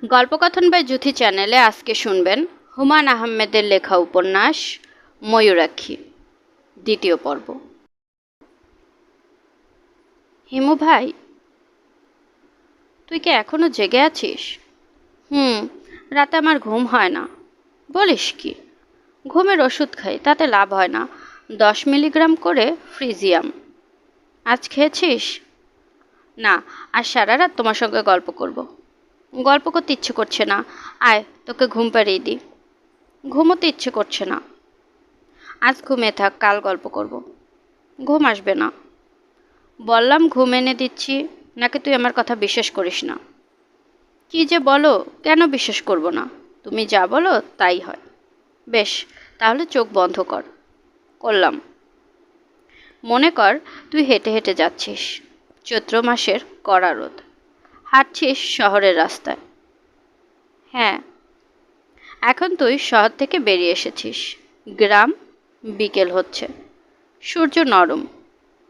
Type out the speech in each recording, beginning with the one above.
গল্পকথন by Juthi চ্যানেলে আজকে শুনবেন হুমায়ূন আহমেদের লেখা উপন্যাস ময়ূরাক্ষী দ্বিতীয় পর্ব। হিমু ভাই, তুই কি এখনো জেগে আছিস? রাতে আমার ঘুম হয় না। বলিস কি? ঘুমের ওষুধ খাই, তাতে লাভ হয় না। 10 মিলিগ্রাম করে ফ্রিজিয়াম। আজ খেয়েছিস? না, আজ সারা রাত তোমার সঙ্গে গল্প করব। গল্প করতে ইচ্ছে করছে না। আয়, তোকে ঘুম পাড়িয়ে দিই। ঘুমোতে ইচ্ছে করছে না। আজ ঘুমিয়ে থাক, কাল গল্প করব। ঘুম আসবে না। বললাম ঘুম এনে দিচ্ছি, নাকি তুই আমার কথা বিশ্বাস করিস না? কি যে বলো, কেন বিশ্বাস করব না? তুমি যা বলো তাই হয়। বেশ, তাহলে চোখ বন্ধ কর। করলাম। মনে কর তুই হেঁটে হেঁটে যাচ্ছিস। চৈত্র মাসের কড়া রোদ। হাঁটছিস শহরের রাস্তায়। হ্যাঁ, এখন তুই শহর থেকে বেরিয়ে এসেছিস। গ্রাম, বিকেল হচ্ছে। সূর্য নরম,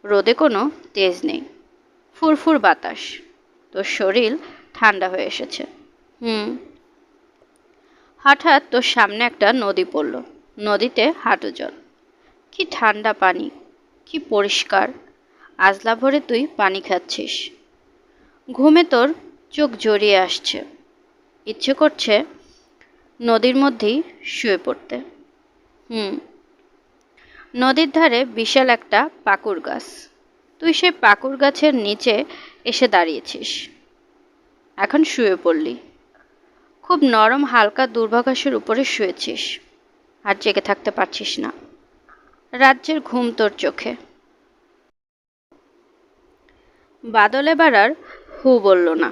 রোদে কোনো তেজ নেই। ফুরফুর বাতাস। তোর শরীর ঠান্ডা হয়ে এসেছে। হঠাৎ তোর সামনে একটা নদী পড়ল। নদীতে হাঁটু জল। কি ঠান্ডা পানি, কি পরিষ্কার। আজলা ভরে তুই পানি খাচ্ছিস। ঘুমে তোর চোখ জড়িয়ে আসছে। ইচ্ছে করছে নদীর মধ্যেই শুয়ে পড়তে। নদীর ধারে বিশাল একটা পাকুড় গাছ। তুই সেই পাকুড় গাছের নিচে এসে দাঁড়িয়েছিস। এখন শুয়ে পড়লি। খুব নরম হালকা দুর্বাঘাসের উপরে শুয়েছিস। আর জেগে থাকতে পারছিস না। রাজ্যের ঘুম তোর চোখে। বাদল এবার আর হু বলল না।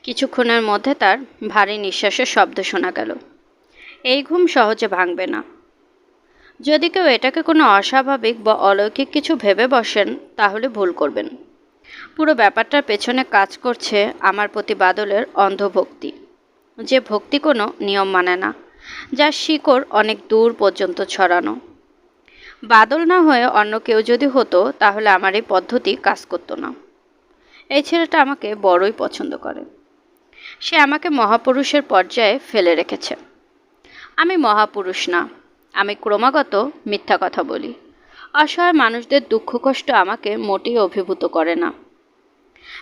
কিছুক্ষণের মধ্যে তার ভারী নিঃশ্বাসের শব্দ শোনা গেল। এই ঘুম সহজে ভাঙবে না। যদি কেউ এটাকে কোনো অস্বাভাবিক বা অলৌকিক কিছু ভেবে বসেন, তাহলে ভুল করবেন। পুরো ব্যাপারটার পেছনে কাজ করছে আমার প্রতি বাদলের অন্ধভক্তি। যে ভক্তি কোনো নিয়ম মানে না, যার শিকড় অনেক দূর পর্যন্ত ছড়ানো। বাদল না হয়ে অন্য কেউ যদি হতো, তাহলে আমার এই পদ্ধতি কাজ করতো না। এই ছেলেটা আমাকে বড়ই পছন্দ করে। সে আমাকে মহাপুরুষের পর্যায়ে ফেলে রেখেছে। আমি মহাপুরুষ না। আমি ক্রমাগত মিথ্যা কথা বলি। অসহায় মানুষদের দুঃখ কষ্ট আমাকে মোটেই অভিভূত করে না।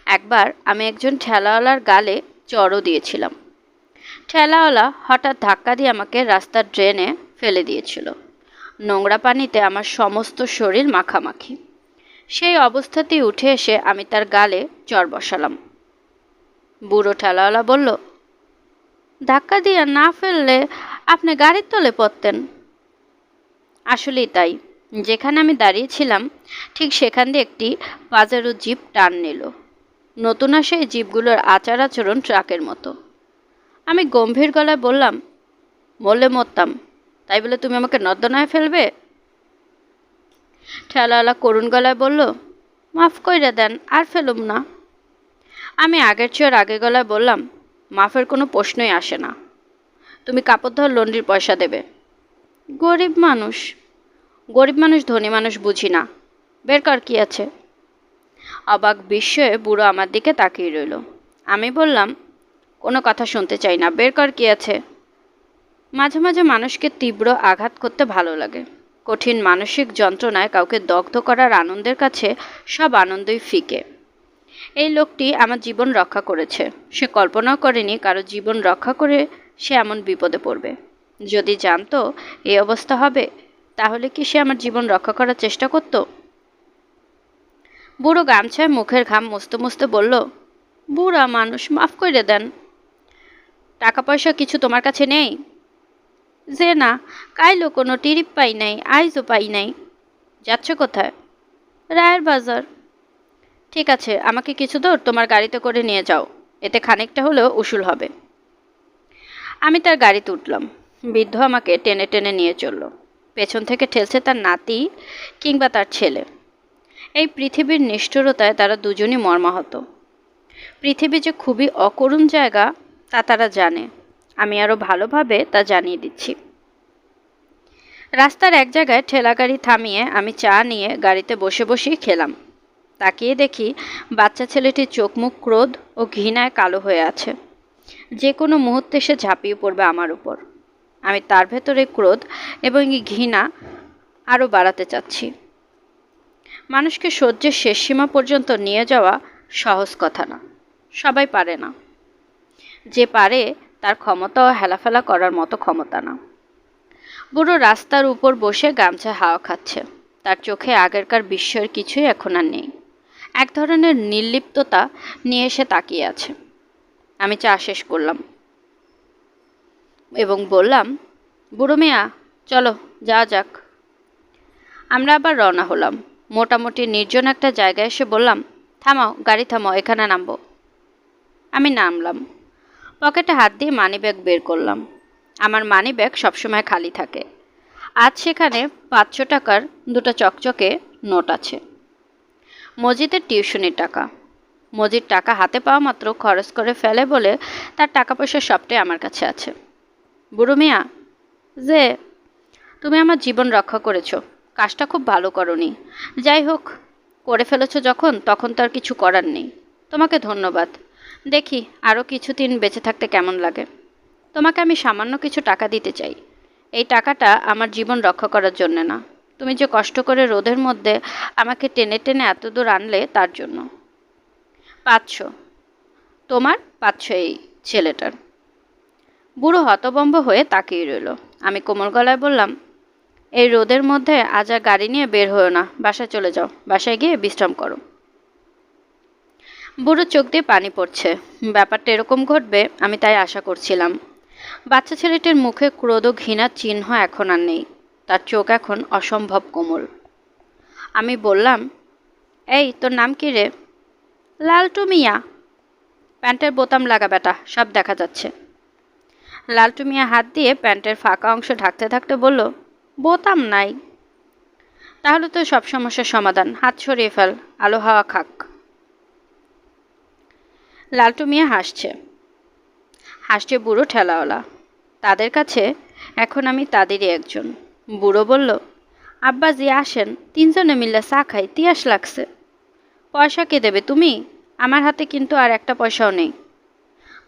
একবার আমি একজন ঠেলাওয়ালার গালে চড়ও দিয়েছিলাম। ঠেলাওয়ালা হঠাৎ ধাক্কা দিয়ে আমাকে রাস্তার ড্রেনে ফেলে দিয়েছিল। নোংরা পানিতে আমার সমস্ত শরীর মাখামাখি। সেই অবস্থাতেই উঠে এসে আমি তার গালে চড় বসালাম। বুড়ো ঠেলাওয়ালা বলল, ধাক্কা দিয়ে না ফেললে আপনি গাড়ির তলে পড়তেন। আসলেই তাই। যেখানে আমি দাঁড়িয়েছিলাম ঠিক সেখান দিয়ে একটি পাজারো জিপ টান নিল। নতুন আসা এই জিপগুলোর আচার আচরণ ট্রাকের মতো। আমি গম্ভীর গলায় বললাম, মরলে মরতাম, তাই বলে তুমি আমাকে নর্দনায় ফেলবে? ঠেলাওয়ালা করুণ গলায় বলল, মাফ কইরা দেন, আর ফেলুম না। আমি আগের চেয়ে আগে গলায় বললাম, মাফের কোনো প্রশ্নই আসে না। তুমি কাপড় ধোয়ার লন্ড্রির পয়সা দেবে। গরিব মানুষ। গরিব মানুষ ধনী মানুষ বুঝি না। বের কর কি আছে। অবাক বিস্ময়ে বুড়ো আমার দিকে তাকিয়ে রইল। আমি বললাম, কোনো কথা শুনতে চাই না, বের কর কি আছে। মাঝে মাঝে মানুষকে তীব্র আঘাত করতে ভালো লাগে। কঠিন মানসিক যন্ত্রণায় কাউকে দগ্ধ করার আনন্দের কাছে সব আনন্দই ফিকে। এই লোকটি আমার জীবন রক্ষা করেছে। সে কল্পনাও করেনি কারো জীবন রক্ষা করে সে এমন বিপদে পড়বে। যদি জানতো এই অবস্থা হবে, তাহলে কি সে আমার জীবন রক্ষা করার চেষ্টা করত? বুড়ো গামছায় মুখের ঘাম মুছতে মুছতে বলল, বুড়া মানুষ, মাফ করে দেন। টাকা পয়সা কিছু তোমার কাছে নেই? যে না, কাইলো কোনো টিরিপ পাই নাই, আইজও পাই নাই। যাচ্ছ কোথায়? রায়ের বাজার। ঠিক আছে, আমাকে কিছু দূর তোমার গাড়িতে করে নিয়ে যাও। এতে খানিকটা হলেও উসুল হবে। আমি তার গাড়িতে উঠলাম। বৃদ্ধ আমাকে টেনে টেনে নিয়ে চলল। পেছন থেকে ঠেলছে তার নাতি কিংবা তার ছেলে। এই পৃথিবীর নিষ্ঠুরতায় তারা দুজনই মর্মাহত। পৃথিবী যে খুবই অকরুণ জায়গা তা তারা জানে। আমি আরও ভালোভাবে তা জানিয়ে দিচ্ছি। রাস্তার এক জায়গায় ঠেলাগাড়ি থামিয়ে আমি চা নিয়ে গাড়িতে বসে বসেই খেলাম। তাকিয়ে দেখি বাচ্চা ছেলেটির চোখ মুখ ক্রোধ ও ঘৃণায় কালো হয়ে আছে। যে কোনো মুহূর্তে সে ঝাঁপিয়ে পড়বে আমার উপর। আমি তার ভেতরে ক্রোধ এবং ঘৃণা আরও বাড়াতে চাচ্ছি। মানুষকে সহ্যের শেষ সীমা পর্যন্ত নিয়ে যাওয়া সহজ কথা না, সবাই পারে না। যে পারে তার ক্ষমতাও হেলাফেলা করার মতো ক্ষমতা না। বুড়ো রাস্তার উপর বসে গামছা হাওয়া খাচ্ছে। তার চোখে আগেরকার বিস্ময়ের কিছুই এখন আর নেই। এক ধরনের নির্লিপ্ততা নিয়ে এসে তাকিয়ে আছে। আমি চা শেষ করলাম এবং বললাম, বুড়ো মিয়া, চলো যাওয়া যাক। আমরা আবার রওনা হলাম। মোটামুটি নির্জন একটা জায়গায় এসে বললাম, থামাও, গাড়ি থামাও, এখানে নামবো। আমি নামলাম। পকেটে হাত দিয়ে মানিব্যাগ বের করলাম। আমার মানিব্যাগ সবসময় খালি থাকে। আজ সেখানে 500 টাকার 2টা চকচকে নোট আছে। মজিদের টিউশনির টাকা। মজিদ টাকা হাতে পাওয়া মাত্র খরচ করে ফেলে বলে তার টাকা পয়সা সবটাই আমার কাছে আছে। বুড়ো মিয়া, যে তুমি আমার জীবন রক্ষা করেছো, কাজটা খুব ভালো করনি। যাই হোক, করে ফেলেছো যখন, তখন তো আর কিছু করার নেই। তোমাকে ধন্যবাদ। দেখি আরও কিছুদিন বেঁচে থাকতে কেমন লাগে। তোমাকে আমি সামান্য কিছু টাকা দিতে চাই। এই টাকাটা আমার জীবন রক্ষা করার জন্য না, তুমি যে কষ্ট করে রোদের মধ্যে আমাকে টেনে টেনে এত দূর আনলে তার জন্য। 500 তোমার, 500 এই ছেলেটার। বুড়ো হতভম্ব হয়ে তাকিয়ে রইল। আমি কোমল গলায় বললাম, এই রোদের মধ্যে আজ আর গাড়ি নিয়ে বের হয়েও না, বাসায় চলে যাও, বাসায় গিয়ে বিশ্রাম করো। বুড়ো চোখ দিয়ে পানি পড়ছে। ব্যাপারটা এরকম ঘটবে আমি তাই আশা করছিলাম। বাচ্চা ছেলেটির মুখে ক্রোধ ও ঘৃণার চিহ্ন এখন আর নেই। তার চোখ এখন অসম্ভব কোমল। আমি বললাম, এই তোর নাম কি রে? লালটু মিয়া। প্যান্টের বোতাম লাগা বেটা, সব দেখা যাচ্ছে। লালটু মিয়া হাত দিয়ে প্যান্টের ফাঁকা অংশ ঢাকতে থাকতে বলল, বোতাম নাই? তাহলে তো সব সমস্যার সমাধান, হাত সরিয়ে ফেল, আলো হাওয়া খাক। লালটু মিয়া হাসছে। হাসছে বুড়ো ঠেলাওয়ালা। তাদের কাছে এখন আমি তাদেরই একজন। বুড়ো বলল, আব্বাজি আসেন, 3জনে মিলে চা খাই, তিয়াস লাগছে। পয়সা কে দেবে, তুমি? আমার হাতে কিন্তু আর একটা পয়সাও নেই।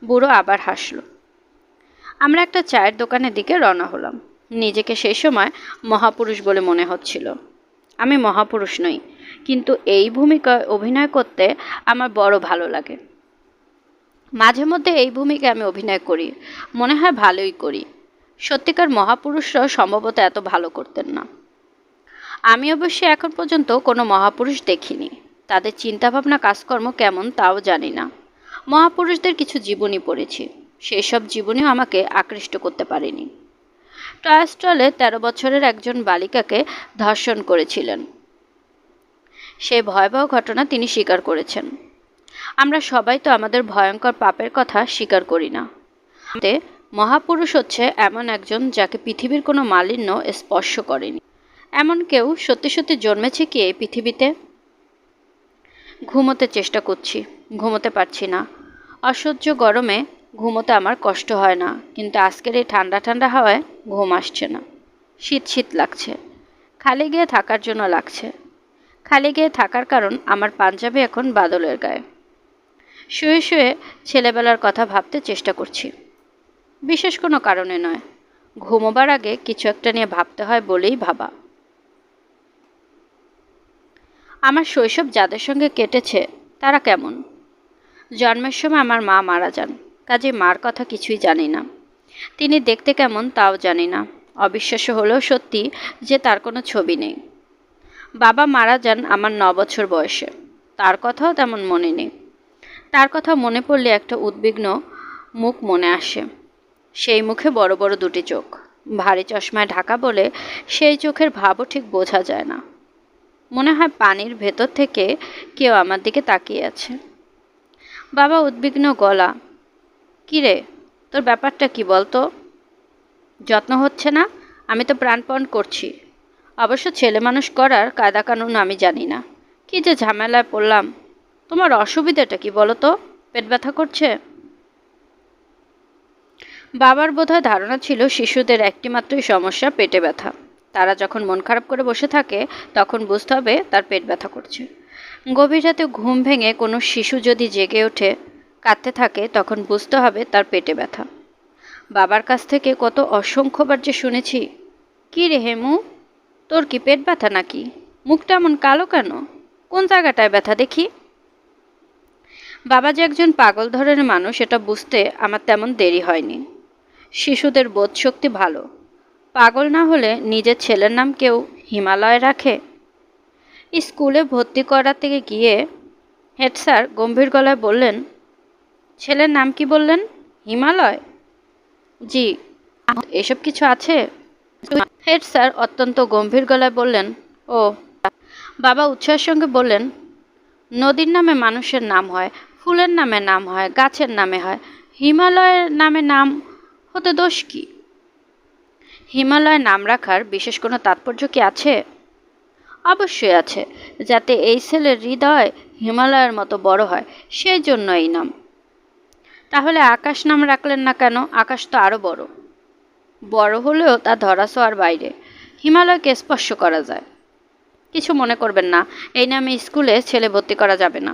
বুড়ো আবার হাসল। আমরা একটা চায়ের দোকানের দিকে রওনা হলাম। নিজেকে সেই সময় মহাপুরুষ বলে মনে হচ্ছিল। আমি মহাপুরুষ নই, কিন্তু এই ভূমিকায় অভিনয় করতে আমার বড় ভালো লাগে। মাঝে মধ্যে এই ভূমিকায় আমি অভিনয় করি, মনে হয় ভালোই করি। সত্যিকার মহাপুরুষরাও সম্ভবত এত ভালো করতেন না। আমি অবশ্যই এখন পর্যন্ত কোনো মহাপুরুষ দেখিনি। তাদের চিন্তাভাবনা কাজকর্ম কেমন তাও জানি না। মহাপুরুষদের কিছু জীবনী পড়েছি, সেই সব জীবনীও আমাকে আকৃষ্ট করতে পারেনি। টয় স্টলে 13 বছরের একজন বালিকাকে ধর্ষণ করেছিলেন। সেই ভয়াবহ ঘটনা তিনি স্বীকার করেছেন। আমরা সবাই তো আমাদের ভয়ঙ্কর পাপের কথা স্বীকার করি না। মহাপুরুষ হচ্ছে এমন একজন যাকে পৃথিবীর কোনো মালিন্য স্পর্শ করেনি। এমন কেউ সত্যি সত্যি জন্মেছে কি এই পৃথিবীতে? ঘুমোতে চেষ্টা করছি, ঘুমোতে পারছি না। অসহ্য গরমে ঘুমোতে আমার কষ্ট হয় না, কিন্তু আজকের এই ঠান্ডা ঠান্ডা হাওয়ায় ঘুম আসছে না। শীত শীত লাগছে। খালি গিয়ে থাকার জন্য লাগছে। খালি গিয়ে থাকার কারণ আমার পাঞ্জাবি এখন বাদলের গায়ে। শুয়ে শুয়ে ছেলেবেলার কথা ভাবতে চেষ্টা করছি। বিশেষ কোনো কারণে নয়, ঘুমোবার আগে কিছু একটা নিয়ে ভাবতে হয় বলেই ভাবা। আমার শৈশব যাদের সঙ্গে কেটেছে তারা কেমন? জন্মের সময় আমার মা মারা যান, কাজে মার কথা কিছুই জানি না। তিনি দেখতে কেমন তাও জানি না। অবিশ্বাস্য হলেও সত্যি যে তার কোনো ছবি নেই। বাবা মারা যান আমার 9 বছর বয়সে, তার কথাও তেমন মনে নেই। তার কথা মনে পড়লে একটা উদ্বিগ্ন মুখ মনে আসে। সেই মুখে বড় বড় 2টি চোখ, ভারী চশমায় ঢাকা বলে সেই চোখের ভাবও ঠিক বোঝা যায় না। মনে হয় পানির ভেতর থেকে কেউ আমার দিকে তাকিয়ে আছে। বাবা উদ্বিগ্ন গলা, কিরে, তোর ব্যাপারটা কি বলতো? যত্ন হচ্ছে না? আমি তো প্রাণপণ করছি। অবশ্য ছেলে মানুষ করার কায়দা কানুন আমি জানি না। কি যে ঝামেলায় পড়লাম। তোমার অসুবিধাটা কি বলো তো? পেট ব্যথা করছে? বাবার বোধহয় ধারণা ছিল শিশুদের একটিমাত্রই সমস্যা পেটে ব্যথা। তারা যখন মন খারাপ করে বসে থাকে তখন বুঝতে হবে তার পেট ব্যথা করছে। গভীর রাতে ঘুম ভেঙে কোনো শিশু যদি জেগে ওঠে, কাঁদতে থাকে তখন বুঝতে হবে তার পেটে ব্যথা। বাবার কাছ থেকে কত অসংখ্যবার যে শুনেছি, কি রে হেমু, তোর কি পেট ব্যথা নাকি? মুখটা এমন কালো কেন? কোন জায়গাটায় ব্যথা দেখি? বাবা যে একজন পাগল ধরনের মানুষ এটা বুঝতে আমার তেমন দেরি হয়নি। শিশুদের বোধশক্তি ভালো। পাগল না হলে নিজের ছেলের নাম কেউ হিমালয়ে রাখে? স্কুলে ভর্তি করাতে গিয়ে হেড স্যার গম্ভীর গলায় বললেন, ছেলের নাম কি বললেন? হিমালয়? জি। এসব কিছু আছে? হেড স্যার অত্যন্ত গম্ভীর গলায় বললেন, ও। বাবা উৎসাহের সঙ্গে বললেন, নদীর নামে মানুষের নাম হয়, ফুলের নামে নাম হয়, গাছের নামে হয়, হিমালয়ের নামে নাম হতে দোষ কি? হিমালয় নাম রাখার বিশেষ কোনো তাৎপর্য কি আছে? অবশ্যই আছে, যাতে এই ছেলের হৃদয় হিমালয়ের মতো বড় হয়, সেই জন্য এই নাম। তাহলে আকাশ নাম রাখলেন না কেন? আকাশ তো আরও বড়। বড় হলেও তা ধরাছোঁয়ার বাইরে, হিমালয়কে স্পর্শ করা যায়। কিছু মনে করবেন না, এই নামে স্কুলে ছেলে ভর্তি করা যাবে না।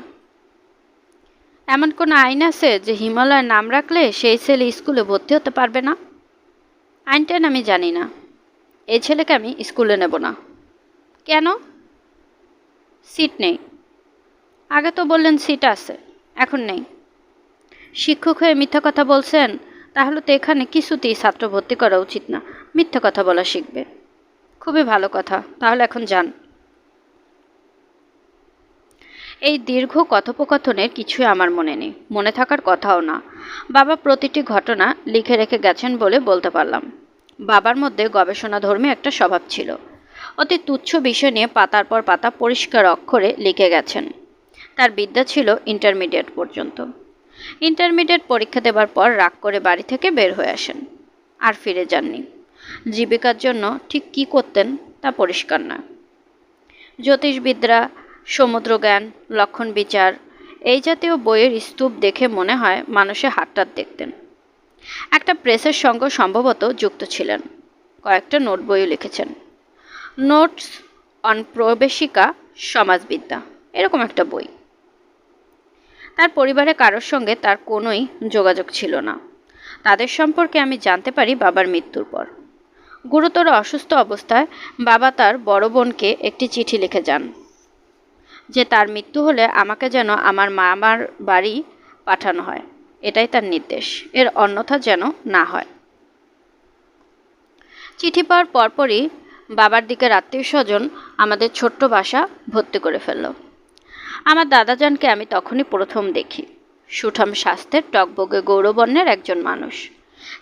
এমন কোনো আইন আছে যে হিমালয়ের নাম রাখলে সেই ছেলে স্কুলে ভর্তি হতে পারবে না? আইনটার আমি জানি না। এই ছেলেকে আমি স্কুলে নেব না। কেন? সিট নেই। আগে তো বললেন সিট আছে, এখন নেই। শিক্ষক হয়ে মিথ্যা কথা বলছেন? তাহলে তো এখানে কিছুতেই ছাত্র ভর্তি করা উচিত না। মিথ্যা কথা বলা শিখবে। খুবই ভালো কথা, তাহলে এখন যান। এই দীর্ঘ কথোপকথনের কিছুই আমার মনে নেই, মনে থাকার কথাও না। বাবা প্রতিটি ঘটনা লিখে রেখে গেছেন বলে বলতে পারলাম। বাবার মধ্যে গবেষণাধর্মী একটা স্বভাব ছিল। অতি তুচ্ছ বিষয় নিয়ে পাতার পর পাতা পরিষ্কার অক্ষরে লিখে গেছেন। তার বিদ্যা ছিল ইন্টারমিডিয়েট পর্যন্ত। ইন্টারমিডিয়েট পরীক্ষা দেবার পর রাগ করে বাড়ি থেকে বের হয়ে আসেন, আর ফিরে যাননি। জীবিকার জন্য ঠিক কী করতেন তা পরিষ্কার নয়। জ্যোতিষবিদ্যা, সমুদ্রজ্ঞান, লক্ষণ বিচার এই জাতীয় বইয়ের স্তূপ দেখে মনে হয় মানুষে হাটটাত দেখতেন। একটা প্রেসের সঙ্গে সম্ভবত যুক্ত ছিলেন। কয়েকটা নোট বইও লিখেছেন। নোটস অন প্রবেশিকা সমাজবিদ্যা, এরকম একটা বই। তার পরিবারে কারোর সঙ্গে তার কোনোই যোগাযোগ ছিল না। তাদের সম্পর্কে আমি জানতে পারি বাবার মৃত্যুর পর। গুরুতর অসুস্থ অবস্থায় বাবা তার বড় বোনকে একটি চিঠি লিখে যান যে তার মৃত্যু হলে আমাকে যেন আমার মামার বাড়ি পাঠানো হয়, এটাই তার নির্দেশ, এর অন্যথা যেন না হয়। চিঠি পাওয়ার পরপরই বাবার দিকের আত্মীয় স্বজন আমাদের ছোট্ট বাসা ভর্তি করে ফেলল। আমার দাদাজানকে আমি তখনই প্রথম দেখি। সুঠাম স্বাস্থ্যের, টকবগে গৌরবর্ণের একজন মানুষ।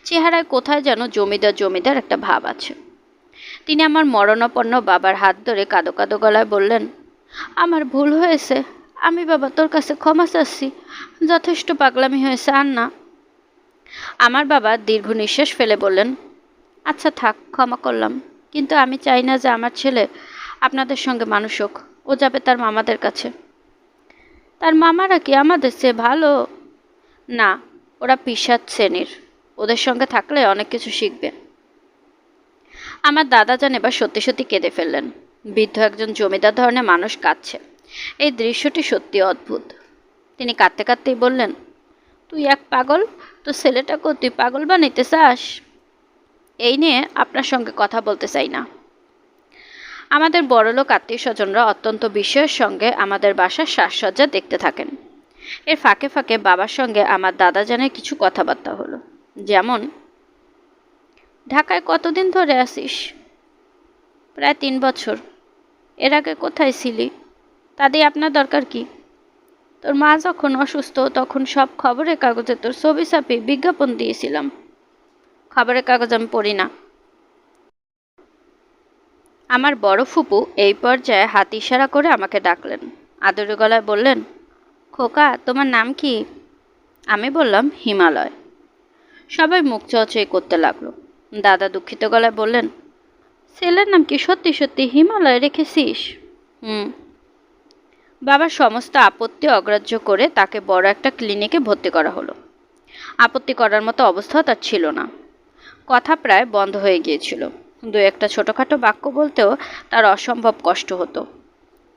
চেহারায় কোথায় যেন জমিদার জমিদার একটা ভাব আছে। তিনি আমার মরণাপন্ন বাবার হাত ধরে কাঁদো কাঁদো গলায় বললেন, আমার ভুল হয়েছে, আমি বাবা তোর কাছে ক্ষমা চাচ্ছি, যথেষ্ট পাগলামি হয়েছে, আর না। আমার বাবা দীর্ঘ নিঃশ্বাস ফেলে বললেন, আচ্ছা থাক, ক্ষমা করলাম, কিন্তু আমি চাই না যে আমার ছেলে আপনাদের সঙ্গে মানুষ হোক। ও যাবে তার মামাদের কাছে। তার মামারা কি আমাদের চেয়ে ভালো? না, ওরা পিশাচ শ্রেণীর। ওদের সঙ্গে থাকলে অনেক কিছু শিখবে। আমার দাদাজান এবার সত্যি সত্যি কেঁদে ফেললেন। বৃদ্ধ একজন জমিদার ধরনের মানুষ কাঁদছে, এই দৃশ্যটি সত্যি অদ্ভুত। তিনি কাঁদতে কাঁদতেই বললেন, তুই এক পাগল, তো ছেলেটাকেও তুই পাগল বানাইতে চাস? এই নিয়ে আপনার সঙ্গে কথা বলতে চাই না। আমাদের বড়লোক আত্মীয় স্বজনরা অত্যন্ত বিস্ময়ের সঙ্গে আমাদের বাসার সাজসজ্জা দেখতে থাকেন। এর ফাঁকে ফাঁকে বাবার সঙ্গে আমার দাদাজানের কিছু কথাবার্তা হলো। যেমন, ঢাকায় কতদিন ধরে আসিস? প্রায় 3 বছর। এর আগে কোথায় ছিলি? তা দিয়ে আপনার দরকার কি? তোর মা যখন অসুস্থ তখন সব খবরের কাগজে তোর ছবি ছাপিয়ে বিজ্ঞাপন দিয়েছিলাম। খবরের কাগজ আমি পড়ি না। আমার বড় ফুপু এই পর্যায়ে হাত ইশারা করে আমাকে ডাকলেন। আদুরে গলায় বললেন, খোকা, তোমার নাম কি? আমি বললাম, হিমালয়। সবাই মুখ চচই করতে লাগলো। দাদা দুঃখিত গলায় বললেন, ছেলের নাম কি সত্যি সত্যি হিমালয় রেখেছিস? বাবার সমস্ত আপত্তি অগ্রাহ্য করে তাকে বড় একটা ক্লিনিকে ভর্তি করা হলো। আপত্তি করার মতো অবস্থাও তার ছিল না। কথা প্রায় বন্ধ হয়ে গিয়েছিল। 2-একটা ছোটোখাটো বাক্য বলতেও তার অসম্ভব কষ্ট হতো।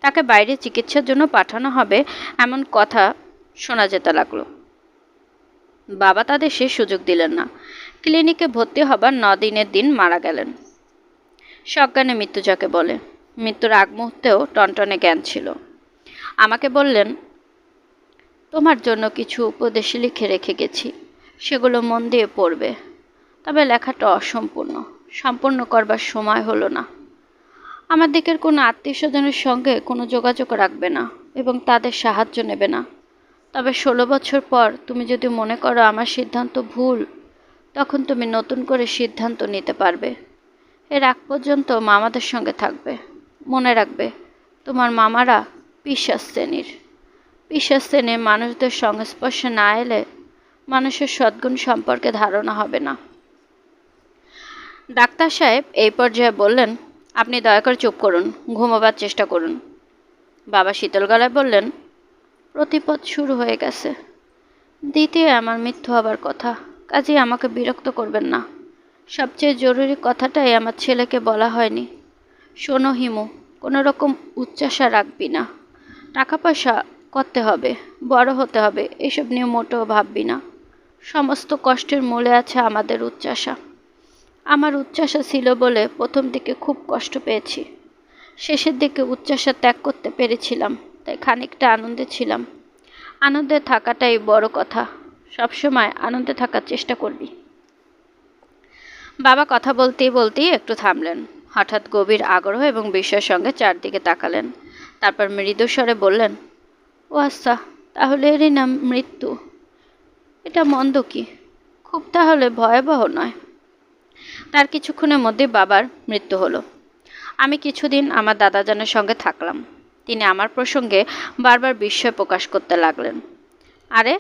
তাকে বাইরে চিকিৎসার জন্য পাঠানো হবে এমন কথা শোনা যেতে লাগলো। বাবা তাদের সে সুযোগ দিলেন না। ক্লিনিকে ভর্তি হবার 9 দিনের দিন মারা গেলেন। সজ্ঞানে মৃত্যু যাকে বলে। মৃত্যুর আগ মুহূর্তেও টনটনে জ্ঞান ছিল। আমাকে বললেন, তোমার জন্য কিছু উপদেশ লিখে রেখে গেছি, সেগুলো মন দিয়ে পড়বে। তবে লেখাটা অসম্পূর্ণ, সম্পূর্ণ করবার সময় হলো না। আমার দিকের কোনো আত্মীয় স্বজনের সঙ্গে কোনো যোগাযোগ রাখবে না এবং তাদের সাহায্য নেবে না। তবে 16 বছর পর তুমি যদি মনে করো আমার সিদ্ধান্ত ভুল, তখন তুমি নতুন করে সিদ্ধান্ত নিতে পারবে। এর আগ পর্যন্ত মামাদের সঙ্গে থাকবে। মনে রাখবে, তোমার মামারা পিশাচ শ্রেণীর মানুষদের সংস্পর্শে না এলে মানুষের সদ্গুণ সম্পর্কে ধারণা হবে না। ডাক্তার সাহেব এই পর্যায়ে বললেন, আপনি দয়া করে চুপ করুন, ঘুমোবার চেষ্টা করুন। বাবা শীতল গলায় বললেন, প্রতিপদ শুরু হয়ে গেছে। দ্বিতীয় আমার মৃত্যু হবার কথা, কাজেই আমাকে বিরক্ত করবেন না। সবচেয়ে জরুরি কথাটাই আমার ছেলেকে বলা হয়নি। শোনো হিমু, কোনো রকম উচ্চাশা রাখবি না। টাকা পয়সা করতে হবে, বড় হতে হবে, এসব নিয়ে মোটেও ভাববি না। সমস্ত কষ্টের মূলে আছে আমাদের উচ্চাশা। আমার উচ্চাশা ছিল বলে প্রথম দিকে খুব কষ্ট পেয়েছি। শেষের দিকে উচ্চাশা ত্যাগ করতে পেরেছিলাম, তাই খানিকটা আনন্দে ছিলাম। আনন্দে থাকাটাই বড় কথা। সবসময় আনন্দে থাকার চেষ্টা করবি। বাবা কথা বলতেই বলতেই একটু থামলেন। হঠাৎ গভীর আগ্রহ এবং বিস্ময়ের সঙ্গে চারদিকে তাকালেন। তারপর মৃদু স্বরে বললেন, ও আচ্ছা, তাহলে এরই নাম মৃত্যু। এটা মন্দ কি? খুব তাহলে ভয়াবহ নয়। তার কিছুক্ষণের মধ্যে বাবার মৃত্যু হলো। আমি কিছুদিন আমার দাদাজানের সঙ্গে থাকলাম। তিনি আমার প্রসঙ্গে বারবার বিস্ময় প্রকাশ করতে লাগলেন। আরে,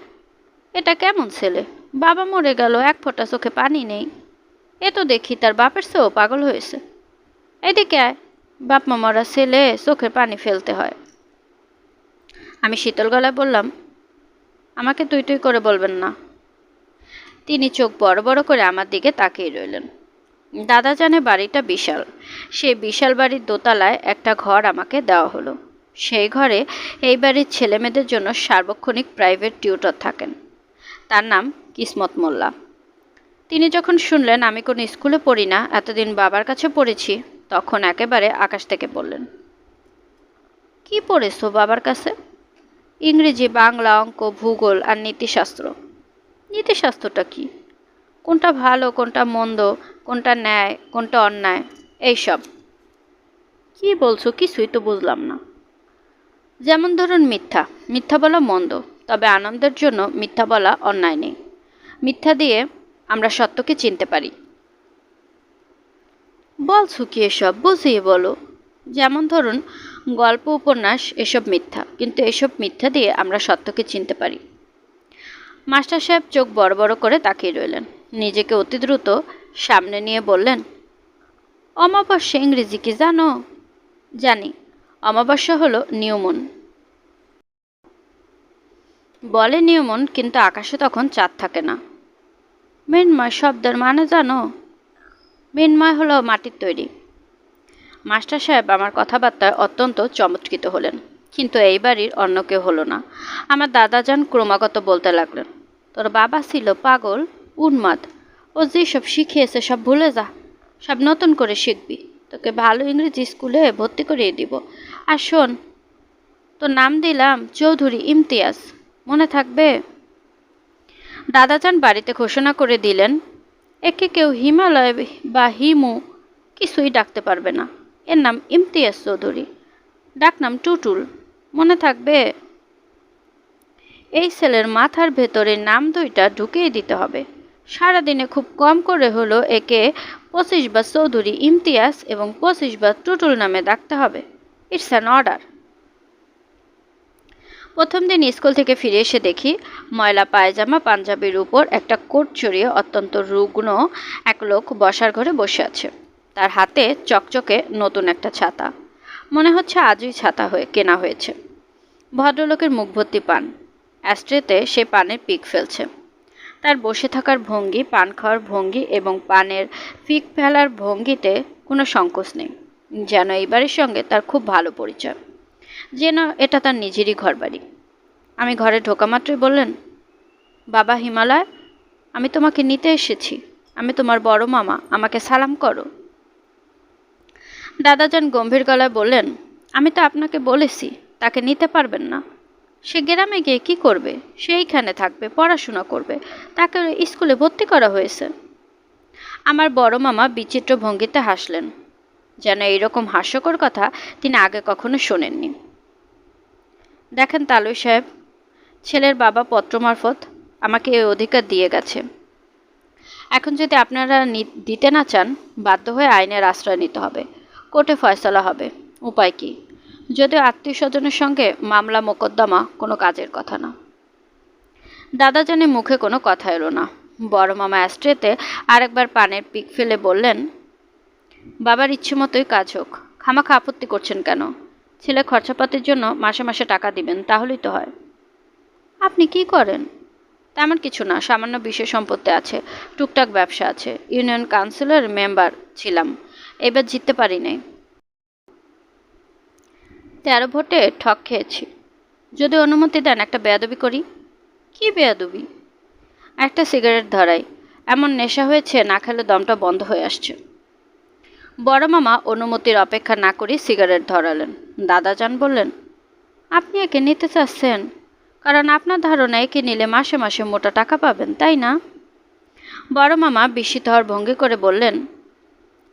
এটা কেমন ছেলে? বাবা মরে গেল, এক ফোঁটা চোখে পানি নেই। এ তো দেখি তার বাপের চেয়েও পাগল হয়েছে। এদিকে আয়, বাপ মা মরা ছেলে চোখের পানি ফেলতে হয়। আমি শীতল গলায় বললাম, আমাকে তুই তুই করে বলবেন না। তিনি চোখ বড় বড় করে আমার দিকে তাকিয়ে রইলেন। দাদাজানের বাড়িটা বিশাল। সেই বিশাল বাড়ির দোতলায় একটা ঘর আমাকে দেওয়া হলো। সেই ঘরে এই বাড়ির ছেলেমেয়েদের জন্য সার্বক্ষণিক প্রাইভেট টিউটর থাকেন। তার নাম কিসমত মোল্লা। তিনি যখন শুনলেন আমি কোনো স্কুলে পড়ি না, এতদিন বাবার কাছে পড়েছি, তখন একেবারে আকাশ থেকে বললেন, কি পড়েছো বাবার কাছে? ইংরেজি, বাংলা, অঙ্ক, ভূগোল আর নীতিশাস্ত্র। নীতিশাস্ত্রটা কি? কোনটা ভালো, কোনটা মন্দ, কোনটা ন্যায়, কোনটা অন্যায়, এইসব। কি বলছো? কিছুই তো বুঝলাম না। যেমন ধরুন মিথ্যা। মিথ্যা বলা মন্দ, তবে আনন্দের জন্য মিথ্যা বলা অন্যায় নেই। মিথ্যা দিয়ে আমরা সত্যকে চিনতে পারি। বলছো কি এসব? বুঝিয়ে বলো। যেমন ধরুন গল্প, উপন্যাস, এসব মিথ্যা, কিন্তু এসব মিথ্যা দিয়ে আমরা সত্যকে চিনতে পারি। মাস্টার সাহেব চোখ বড় বড় করে তাকিয়ে রইলেন। নিজেকে অতি দ্রুত সামনে নিয়ে বললেন, অমাবস্যা ইংরেজি কি জানো? জানি, অমাবস্যা হলো নিউ মুন। বলে নিউ মুন, কিন্তু আকাশে তখন চাঁদ থাকে না। মৃন্ময় শব্দের মানে জানো? মৃন্ময় হলো মাটির তৈরি। মাস্টার সাহেব আমার কথাবার্তায় অত্যন্ত চমৎকৃত হলেন, কিন্তু এই বাড়ির অন্য কেউ হলো না। আমার দাদাজান ক্রমাগত বলতে লাগলেন, তোর বাবা ছিল পাগল, উন্মাদ। ও যেসব শিখিয়েছে সব ভুলে যা, সব নতুন করে শিখবি। তোকে ভালো ইংরেজি স্কুলে ভর্তি করিয়ে দিব। আর শোন, তোর নাম দিলাম চৌধুরী ইমতিয়াজ, মনে থাকবে? দাদাজান বাড়িতে ঘোষণা করে দিলেন, একে কেউ হিমালয় বা হিমু কিছুই ডাকতে পারবে না। এর নাম ইমতিয়াজ চৌধুরী, ডাকনাম টুটুল, মনে থাকবে? এই ছেলের মাথার ভেতরে নাম দুইটা ঢুকিয়ে দিতে হবে। সারাদিনে খুব কম করে হলো একে 25 বার চৌধুরী ইমতিয়াজ এবং 25 বার টুটুল নামে ডাকতে হবে। It's an order. প্রথম দিন স্কুল থেকে ফিরে এসে দেখি ময়লা পায়জামা পাঞ্জাবির উপর একটা কোট চড়িয়ে অত্যন্ত রুগ্ন এক লোক বসার ঘরে বসে আছে। তার হাতে চকচকে নতুন একটা ছাতা। মনে হচ্ছে আজই ছাতা কেনা হয়েছে। ভদ্রলোকের মুখ ভর্তি পান। অ্যাস্ট্রেতে সে পানের পিক ফেলছে। তার বসে থাকার ভঙ্গি, পান খাওয়ার ভঙ্গি এবং পানের পিক ফেলার ভঙ্গিতে কোনো সংকোচ নেই। যেন এই বাড়ির সঙ্গে তার খুব ভালো পরিচয়, যেন এটা তার নিজেরই ঘরবাড়ি। আমি ঘরে ঢোকা মাত্রই বললেন, বাবা হিমালয়, আমি তোমাকে নিতে এসেছি। আমি তোমার বড় মামা, আমাকে সালাম করো। দাদাজান গম্ভীর গলায় বললেন, আমি তো আপনাকে বলেছি তাকে নিতে পারবেন না। সে গ্রামে গিয়ে কি করবে? সে এইখানে থাকবে, পড়াশোনা করবে, তাকে স্কুলে ভর্তি করা হয়েছে। আমার বড় মামা বিচিত্র ভঙ্গিতে হাসলেন, যেন এইরকম হাস্যকর কথা তিনি আগে কখনো শোনেননি। দেখেন তালুই সাহেব, ছেলের বাবা পত্র মারফত আমাকে এই অধিকার দিয়ে গেছে। এখন যদি আপনারা দিতে না চান, বাধ্য হয়ে আইনের আশ্রয় নিতে হবে। কোর্টে ফয়সালা হবে। উপায় কি? যদিও আত্মীয় স্বজনের সঙ্গে মামলা মোকদ্দমা কোনো কাজের কথা না। দাদাজানের মুখে কোনো কথা এলো না। বড় মামা অ্যাস্ট্রেতে আরেকবার পানের পিক ফেলে বললেন, বাবার ইচ্ছে মতোই কাজ হোক, খামাখা আপত্তি করছেন কেন? ছেলে খরচাপাতির জন্য মাসে মাসে টাকা দিবেন, তাহলেই তো হয়। আপনি কি করেন? তেমন কিছু না, সামান্য বিষয় সম্পত্তি আছে, টুকটাক ব্যবসা আছে। ইউনিয়ন কাউন্সিলের মেম্বার ছিলাম, এবার জিততে পারি নাই। 13 ভোটে ঠক খেয়েছি। যদি অনুমতি দেন একটা বেয়াদবি করি। কি বেয়াদবি? একটা সিগারেট ধরাই। এমন নেশা হয়েছে, না খেলে দমটা বন্ধ হয়ে আসছে। বড় মামা অনুমতির অপেক্ষা না করে সিগারেট ধরালেন। দাদাজান বললেন, আপনি একে নিতে চাচ্ছেন কারণ আপনার ধারণা একে নিলে মাসে মাসে মোটা টাকা পাবেন, তাই না? বড় মামা বিস্মিত হওয়ার ভঙ্গি করে বললেন,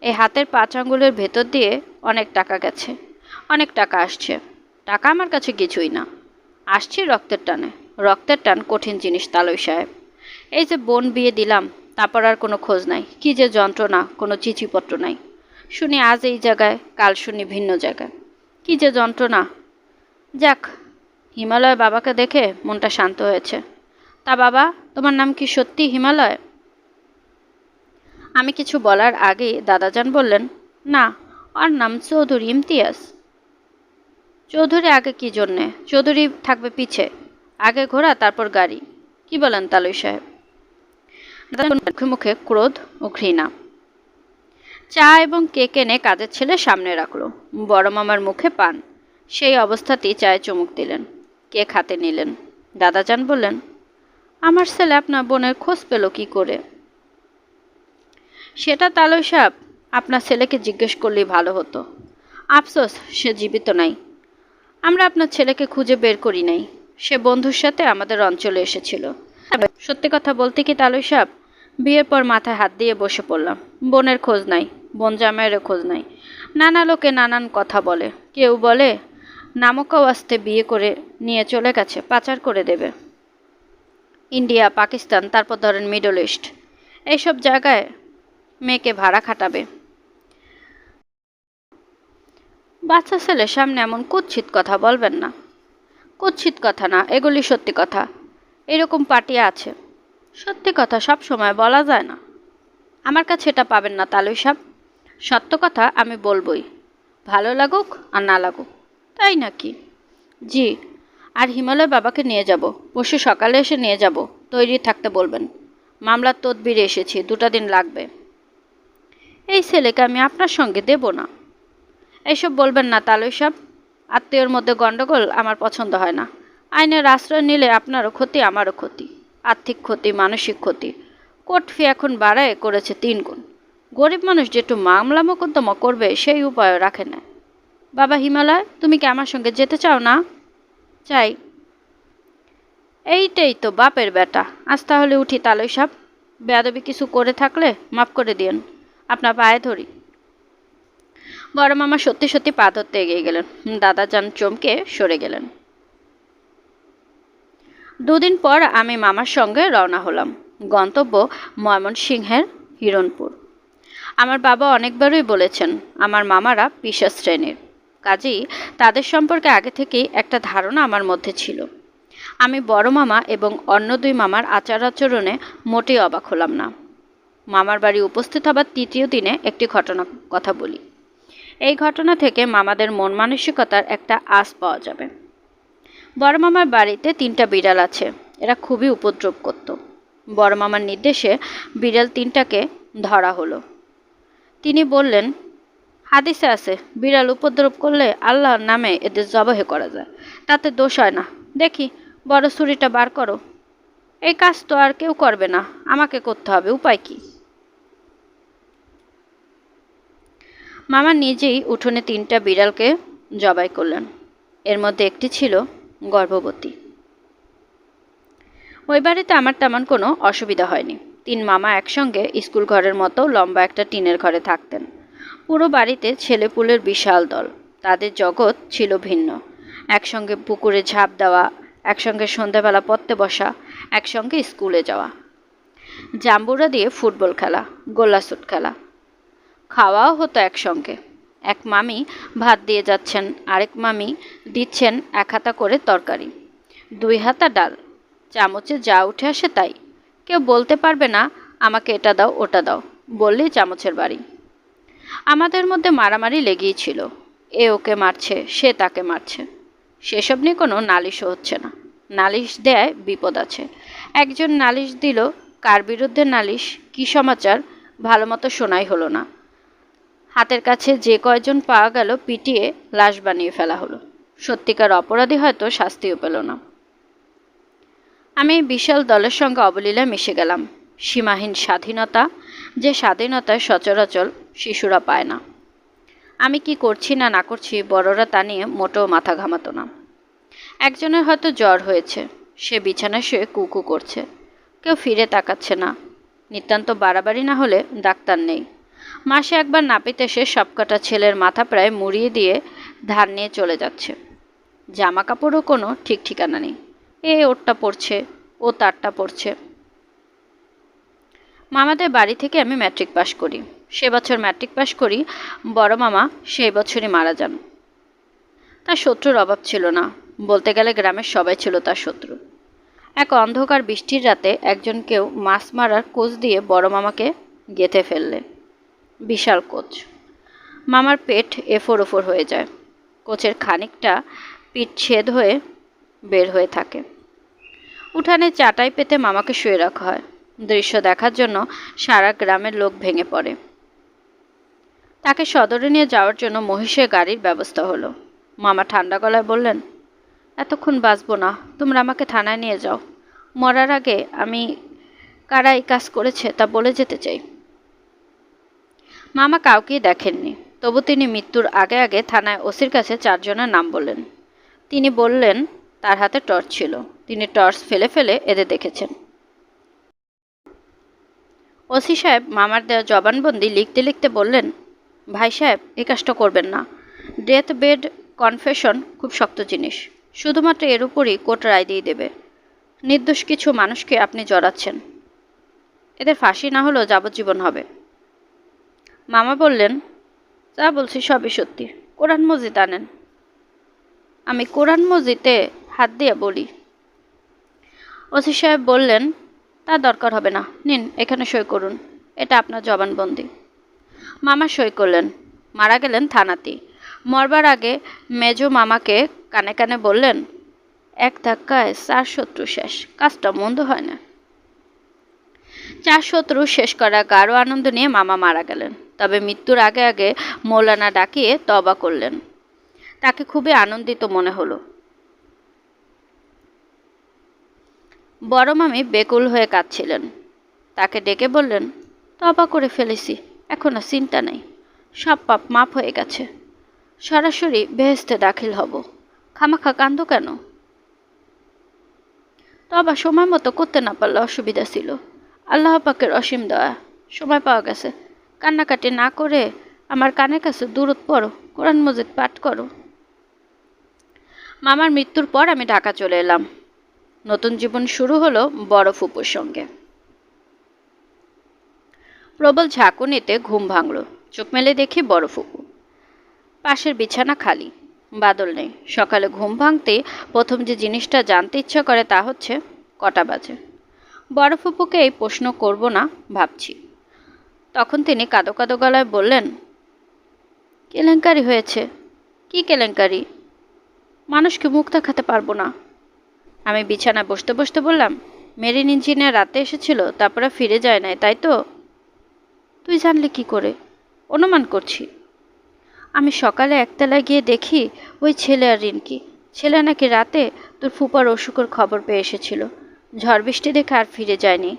এই হাতের 5 আঙ্গুলের ভেতর দিয়ে অনেক টাকা গেছে, অনেক টাকা আসছে। টাকা আমার কাছে কিছুই না, আসছি রক্তের টানে। রক্তের টান কঠিন জিনিস তালুই সাহেব। এই যে বোন বিয়ে দিলাম, তারপর আর কোনো খোঁজ নাই। কি যে যন্ত্রণা, কোনো চিঠিপত্র নাই। শুনি আজ এই জায়গায়, কাল শুনি ভিন্ন জায়গায়। কি যে যন্ত্রণা। যাক, হিমালয় বাবাকে দেখে মনটা শান্ত হয়েছে। তা বাবা, তোমার নাম কি সত্যি হিমালয়? আমি কিছু বলার আগেই দাদাজান বললেন, না, ওর নাম চৌধুরী ইমতিয়াজ। চৌধুরী আগে কি জন্যে? চৌধুরী থাকবে পিছে, আগে ঘোড়া তারপর গাড়ি। কি বলেন তালুই সাহেব? মুখে মুখে ক্রোধ ও ঘৃণা। চা এবং কেক এনে কাজের ছেলে সামনে রাখলো। বড় মামার মুখে পান। সেই অবস্থাতেই চায়ে চুমুক দিলেন, কেক হাতে নিলেন। দাদাজান বললেন, আমার ছেলে আপনার বোনের খোঁজ পেল কি করে? সেটা তালুই সাহেব আপনার ছেলেকে জিজ্ঞেস করলেই ভালো হতো। আফসোস, সে জীবিত নাই। আমরা আপনার ছেলেকে খুঁজে বের করি নাই। সে বন্ধুর সাথে আমাদের অঞ্চলে এসেছিল। সত্যি কথা বলতে কি তালুই সাহেব, বিয়ের পর মাথায় হাত দিয়ে বসে পড়লাম। বোনের খোঁজ নাই, বোন জামাইয়ের খোঁজ নাই। নানা লোকে নানান কথা বলে। কেউ বলে নামকাও আসতে বিয়ে করে নিয়ে চলে গেছে, পাচার করে দেবে। ইন্ডিয়া, পাকিস্তান, তারপর ধরেন মিডল ইস্ট, এইসব জায়গায় মেয়েকে ভাড়া খাটাবে। বাচ্চা ছেলের সামনে এমন কুৎসিত কথা বলবেন না। কুৎসিত কথা না, এগুলি সত্যি কথা। এরকম পার্টি আছে। সত্যি কথা সব সময় বলা যায় না। আমার কাছে এটা পাবেন না তালুই সাহেব। সত্য কথা আমি বলবই, ভালো লাগুক আর না লাগুক। তাই নাকি? জি। আর হিমালয় বাবাকে নিয়ে যাব, পরশু সকালে এসে নিয়ে যাব। তৈরি থাকতে বলবেন। মামলার তদবিরে এসেছি, 2টা দিন লাগবে। এই ছেলেকে আমি আপনার সঙ্গে দেব না। এইসব বলবেন না তালুই সাহেব। আত্মীয়র মধ্যে গণ্ডগোল আমার পছন্দ হয় না। আইনের আশ্রয় নিলে আপনারও ক্ষতি, আমারও ক্ষতি। আর্থিক ক্ষতি, মানসিক ক্ষতি। কোর্ট ফি এখন বাড়ায় করেছে 3 গুণ। গরিব মানুষ যেটু মামলা মোকদ্দমা করবে সেই উপায়ও রাখে না। বাবা হিমালয়, তুমি কি আমার সঙ্গে যেতে চাও না? চাই। এইটাই তো বাপের বেটা। আজ তাহলে উঠি তালুই সাহেব। বেয়াদবি কিছু করে থাকলে মাফ করে দিন, আপনার পায়ে ধরি। বড় মামা সত্যি সত্যি পা ধরতে এগিয়ে গেলেন। দাদাজান চমকে সরে গেলেন। 2 দিন পর আমি মামার সঙ্গে রওনা হলাম। গন্তব্য ময়মনসিংহের হিরণপুর। আমার বাবা অনেকবারই বলেছেন আমার মামারা পিশাচ শ্রেণীর, কাজেই তাদের সম্পর্কে আগে থেকেই একটা ধারণা আমার মধ্যে ছিল। আমি বড় মামা এবং অন্য 2 মামার আচার আচরণে মোটেই অবাক হলাম না। মামার বাড়ি উপস্থিত হবার 3য় দিনে একটি ঘটনার কথা বলি। এই ঘটনা থেকে মামাদের মন মানসিকতার একটা আঁচ পাওয়া যাবে। বড় মামার বাড়িতে 3টা বিড়াল আছে। এরা খুবই উপদ্রব করত। বড় মামার নির্দেশে বিড়াল 3টাকে ধরা হলো। তিনি বললেন, হাদিসে আছে বিড়াল উপদ্রব করলে আল্লাহর নামে এদের জবাহ করা যায়, তাতে দোষ হয় না। দেখি বড় ছুরিটা বার করো। এই কাজ তো আর কেউ করবে না, আমাকে করতে হবে, উপায় কি? মামা নিজেই উঠোনে 3টা বিড়ালকে জবাই করলেন। এর মধ্যে একটি ছিল গর্ভবতী। ওই বাড়িতে আমার তেমন কোনো অসুবিধা হয়নি। 3 মামা একসঙ্গে স্কুল ঘরের মতো লম্বা একটা টিনের ঘরে থাকতেন। পুরো বাড়িতে ছেলেপুলের বিশাল দল। তাদের জগৎ ছিল ভিন্ন। একসঙ্গে পুকুরে ঝাঁপ দেওয়া, একসঙ্গে সন্ধ্যাবেলা পড়তে বসা, একসঙ্গে স্কুলে যাওয়া, জাম্বুরা দিয়ে ফুটবল খেলা, গোল্লাছুট খেলা, খাওয়াও হতো একসঙ্গে। এক মামি ভাত দিয়ে যাচ্ছেন, আরেক মামি দিচ্ছেন 1 হাতা করে তরকারি, 2 হাতা ডাল, চামচে যা উঠে আসে তাই। কেউ বলতে পারবে না আমাকে এটা দাও ওটা দাও, বললেই চামচের বাড়ি। আমাদের মধ্যে মারামারি লেগেই ছিল। এ ওকে মারছে, সে তাকে মারছে। সেসব নিয়ে কোনো নালিশও হচ্ছে না। নালিশ দেয় বিপদ আছে। একজন নালিশ দিল, কার বিরুদ্ধে নালিশ, কী সমাচার ভালো মতো শোনাই হলো না। হাতের কাছে যে কয়জন পাওয়া গেল পিটিয়ে লাশ বানিয়ে ফেলা হলো। সত্যিকার অপরাধী হয়তো শাস্তিও পেল না। আমি এই বিশাল দলের সঙ্গে অবলীলায় মিশে গেলাম। সীমাহীন স্বাধীনতা, যে স্বাধীনতায় সচরাচর শিশুরা পায় না। আমি কি করছি না না করছি বড়রা তা নিয়ে মোটেও মাথা ঘামাতো না। একজনের হয়তো জ্বর হয়েছে, সে বিছানায় শুয়ে কুকু করছে, কেউ ফিরে তাকাচ্ছে না। নিতান্ত বাড়াবাড়ি না হলে ডাক্তার নেই। মাসে একবার নাপিত এসে সবকটা ছেলের মাথা প্রায় মুড়িয়ে দিয়ে ধার নিয়ে চলে যাচ্ছে। জামা কাপড়ও কোনো ঠিক ঠিকানা নেই। এ ওরটা পড়ছে, ও তারটা পড়ছে। মামাদের বাড়ি থেকে আমি ম্যাট্রিক পাশ করি। সে বছর ম্যাট্রিক পাশ করি, বড় মামা সেই বছরই মারা যান। তার শত্রুর অভাব ছিল না, বলতে গেলে গ্রামের সবাই ছিল তার শত্রু। এক অন্ধকার বৃষ্টির রাতে একজন কেউ মাছ মারার কোচ দিয়ে বড় মামাকে গেঁথে ফেললে। বিশাল কোচ। মামার পেট এফোর ওফোর হয়ে যায়। কোচের খানিকটা পিঠ ছেদ হয়ে বের হয়ে থাকে। উঠানে চাটাই পেতে মামাকে শুয়ে রাখা হয়। দৃশ্য দেখার জন্য সারা গ্রামের লোক ভেঙে পড়ে। তাকে সদরে নিয়ে যাওয়ার জন্য মহিষের গাড়ির ব্যবস্থা হলো। মামা ঠান্ডা গলায় বললেন, এতক্ষণ বাঁচব না, তোমরা আমাকে থানায় নিয়ে যাও। মরার আগে আমি কারা এই কাজ করেছে তা বলে যেতে চাই। মামা কাউকেই দেখেননি, তবু তিনি মৃত্যুর আগে আগে থানায় ওসির কাছে 4 জনের নাম বললেন। তিনি বললেন তার হাতে টর্চ ছিল, তিনি টর্চ ফেলে ফেলে এদের দেখেছেন। ওসি সাহেব মামার দেওয়া জবানবন্দি লিখতে লিখতে বললেন, ভাই সাহেব এই কাজটা করবেন না। ডেথ বেড কনফেশন খুব শক্ত জিনিস, শুধুমাত্র এর উপরই কোর্ট রায় দিয়ে দেবে। নির্দোষ কিছু মানুষকে আপনি জড়াচ্ছেন, এদের ফাঁসি না হলেও যাবজ্জীবন হবে। মামা বললেন, যা বলছি সবই সত্যি, কোরআন মজিদ আনেন। আমি কোরআন মজিদে হাত দিয়ে বলি। ওসি সাহেব বললেন, তা দরকার হবে না, নিন এখানে সই করুন, এটা আপনার জবানবন্দি। মামা সই করলেন। মারা গেলেন থানাতেই। মরবার আগে মেজো মামাকে কানে কানে বললেন, এক ধাক্কায় 4 শত্রু শেষ, কাজটা মন্দ হয় না। 4 শত্রু শেষ করা গাঢ় আনন্দ নিয়ে মামা মারা গেলেন। তবে মৃত্যুর আগে আগে মৌলানা ডাকিয়ে তওবা করলেন। তাকে খুবই আনন্দিত মনে হলো। বড় মামি বেকুল হয়ে কাঁদছিলেন। তাকে ডেকে বললেন, তওবা করে ফেলেছি, এখন আর চিন্তা নেই, সব পাপ মাপ হয়ে গেছে, সরাসরি বেহেশতে দাখিল হব, খামাখা কান্দো কেন? তওবা সময় মতো করতে না পারলে অসুবিধা ছিল, আল্লাহ পাকের অসীম দয়া, সময় পাওয়া গেছে, কান্নাকাটি না করে আমার কানের কাছে দূরত পড়ো, কোরআন মজিদ পাঠ করো। মামার মৃত্যুর পর আমি ঢাকা চলে এলাম। নতুন জীবন শুরু হলো বড় ফুপুর সঙ্গে। প্রবল ঝাঁকুনিতে ঘুম ভাঙল। চোখ মেলে দেখি বড় ফুপু। পাশের বিছানা খালি, বাদল নেই। সকালে ঘুম ভাঙতে প্রথম যে জিনিসটা জানতে ইচ্ছা করে তা হচ্ছে কটা বাজে। বড় ফুপুকে এই প্রশ্ন করব না ভাবছি। তখন তিনি কাঁদো কাঁদো গলায় বললেন, কেলেঙ্কারি হয়েছে। কি কেলেঙ্কারি? মানুষকে মুখ দেখাতে পারবো না। আমি বিছানায় বসতে বসতে বললাম, মেরিন ইঞ্জিনিয়ার রাতে এসেছিল, তারপরে ফিরে যায় নাই, তাই তো? তুই জানলি কি করে? অনুমান করছি। আমি সকালে একতলায় গিয়ে দেখি ওই ছেলে আর রিনকি। ছেলে নাকি রাতে তোর ফুপার অসুখের খবর পেয়ে এসেছিল, ঝড় বৃষ্টি দেখে আর ফিরে যায়নি।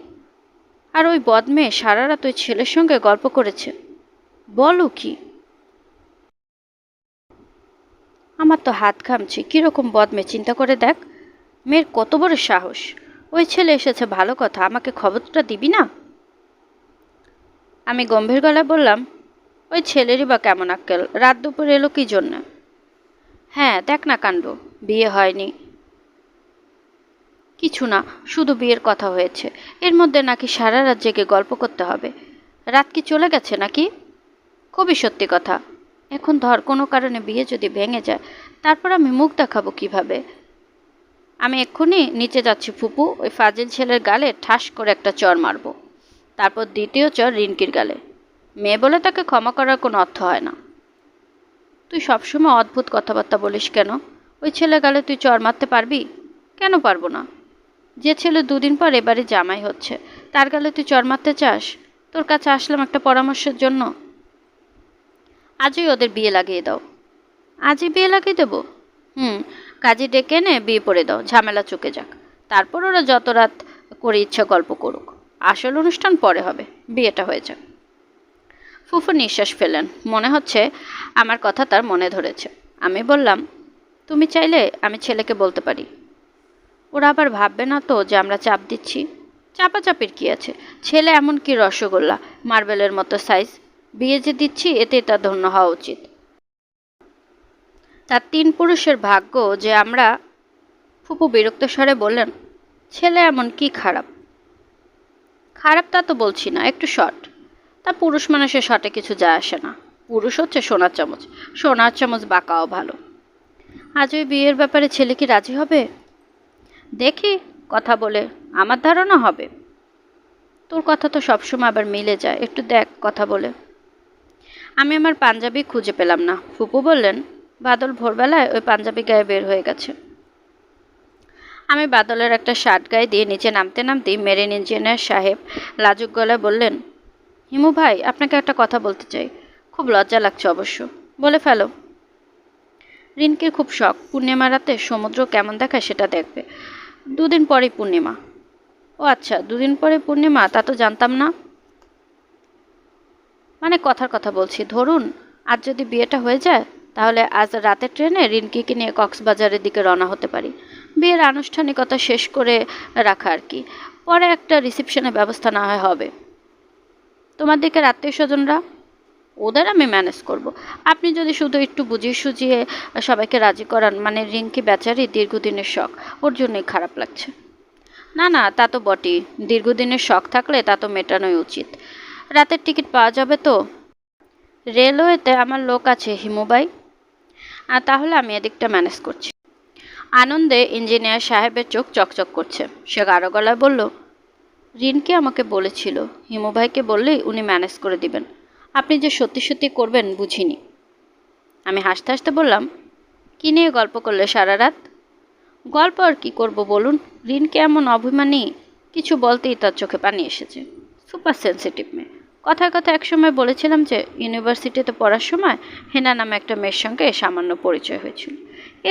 আর ওই বদমেয়ে সারা রাত ওই ছেলের সঙ্গে গল্প করেছে। বলো কি? আমার তো হাত ঘামছে। কীরকম বদমেয়ে চিন্তা করে দেখ। মেয়ের কত বড় সাহস! ওই ছেলে এসেছে ভালো কথা, আমাকে খবরটা দিবি না? আমি গম্ভীর গলায় বললাম, ওই ছেলেরই বা কেমন আক্কেল, রাত দুপুর এলো কি জন্য? হ্যাঁ, দেখ না কাণ্ড, বিয়ে হয়নি কিছু না, শুধু বিয়ের কথা হয়েছে। এর মধ্যে নাকি সারা রাত জেগে গল্প করতে হবে। রাত কি চলে গেছে নাকি? খুবই সত্যি কথা। এখন ধর কোনো কারণে বিয়ে যদি ভেঙে যায়, তারপর আমি মুখ দেখাবো কিভাবে? আমি এক্ষুনি নিচে যাচ্ছি ফুপু, ওই ফাজিল ছেলের গালে ঠাস করে একটা চড় মারবো। তারপর দ্বিতীয় চড় রিনকির গালে। মেয়ে বলে তাকে ক্ষমা করার কোনো অর্থ হয় না। তুই সবসময় অদ্ভুত কথাবার্তা বলিস কেন? ওই ছেলে গালে তুই চড় মারতে পারবি? কেন পারবো না? যে ছেলে দুদিন পর এবারে জামাই হচ্ছে, তার গালে তুই চড় মারতে চাস? তোর কাছে আসলাম একটা পরামর্শের জন্য। আজই ওদের বিয়ে লাগিয়ে দাও। আজই বিয়ে লাগিয়ে দেবো? কাজী ডেকে এনে বিয়ে পড়ে দাও, ঝামেলা চুকে যাক। তারপর ওরা যত রাত করে ইচ্ছা গল্প করুক। আসল অনুষ্ঠান পরে হবে, বিয়েটা হয়ে যাক। ফুফু নিঃশ্বাস ফেলেন। মনে হচ্ছে আমার কথা তার মনে ধরেছে। আমি বললাম, তুমি চাইলে আমি ছেলেকে বলতে পারি। ওরা আবার ভাববে না তো যে আমরা চাপ দিচ্ছি? চাপাচাপির কি আছে? ছেলে এমন কি রসগোল্লা, মার্বেলের মতো সাইজ। বিয়ে যে দিচ্ছি এতেই তার ধন্য হওয়া উচিত। তার তিন পুরুষের ভাগ্য যে আমরা। ফুপু বিরক্ত স্বরে বললেন, ছেলে এমন কি খারাপ? খারাপ তা তো বলছি না, একটু শর্ট। তা পুরুষ মানুষের শর্টে কিছু যায় আসে না। পুরুষ হচ্ছে সোনার চামচ, সোনার চামচ বাঁকাও ভালো। আজ ওই বিয়ের ব্যাপারে ছেলে কি রাজি হবে? দেখি, কথা বলে আমার ধারণা হবে। তোর কথা তো সবসময় আবার মিলে যায়, একটু দেখ কথা বলে। আমি আমার পাঞ্জাবি খুঁজে পেলাম না। ফুপু বললেন, বাদল ভোরবেলায় ওই পাঞ্জাবি গায়ে বের হয়ে গেছে। আমি বাদলের একটা শার্ট গায়ে দিয়ে নিচে নামতে নামতেই মেরিন ইঞ্জিনিয়ার সাহেব লাজুক গলায় বললেন, হিমু ভাই, আপনাকে একটা কথা বলতে চাই। খুব লজ্জা লাগছে অবশ্য। বলে ফেলো। রিনকির খুব শখ পূর্ণিমা রাতে সমুদ্র কেমন দেখায় সেটা দেখবে। দুদিন পরেই পূর্ণিমা। ও আচ্ছা, দুদিন পরে পূর্ণিমা, তা তো জানতাম না। মানে কথার কথা বলছি, ধরুন আজ যদি বিয়েটা হয়ে যায়, তাহলে আজ রাতের ট্রেনে রিনকিকে নিয়ে কক্সবাজারের দিকে রওনা হতে পারি। বিয়ের আনুষ্ঠানিকতা শেষ করে রাখা আর কি। পরে একটা রিসেপশনের ব্যবস্থা না হয় হবে। তোমার দিকের আত্মীয় স্বজনরা? ওদের আমি ম্যানেজ করব। আপনি যদি শুধু একটু বুঝিয়ে সুঝিয়ে সবাইকে রাজি করান। মানে রিঙ্কি বেচারি দীর্ঘদিনের শখ, ওর জন্যই খারাপ লাগছে। না না, তা তো বটেই। দীর্ঘদিনের শখ থাকলে তা তো মেটানোই উচিত। রাতের টিকিট পাওয়া যাবে তো? রেলওয়েতে আমার লোক আছে হিমুবাই। আর তাহলে আমি এদিকটা ম্যানেজ করছি। আনন্দে ইঞ্জিনিয়ার সাহেবের চোখ চকচক করছে। সে গাঢ় গলায় বলল, রিনকি আমাকে বলেছিল হিমু ভাইকে বললেই উনি ম্যানেজ করে দিবেন। আপনি যে সত্যি সত্যি করবেন বুঝিনি। আমি হাসতে হাসতে বললাম, কী নিয়ে গল্প করলে সারা রাত? গল্প আর কি করব বলুন। রিনকি এমন অভিমানী, কিছু বলতেই তার চোখে পানি এসেছে। সুপার সেন্সিটিভ মেয়ে। কথায় কথায় একসময় বলেছিলাম যে ইউনিভার্সিটিতে পড়ার সময় হেনা নামে একটা মেয়ের সঙ্গে সামান্য পরিচয় হয়েছিল।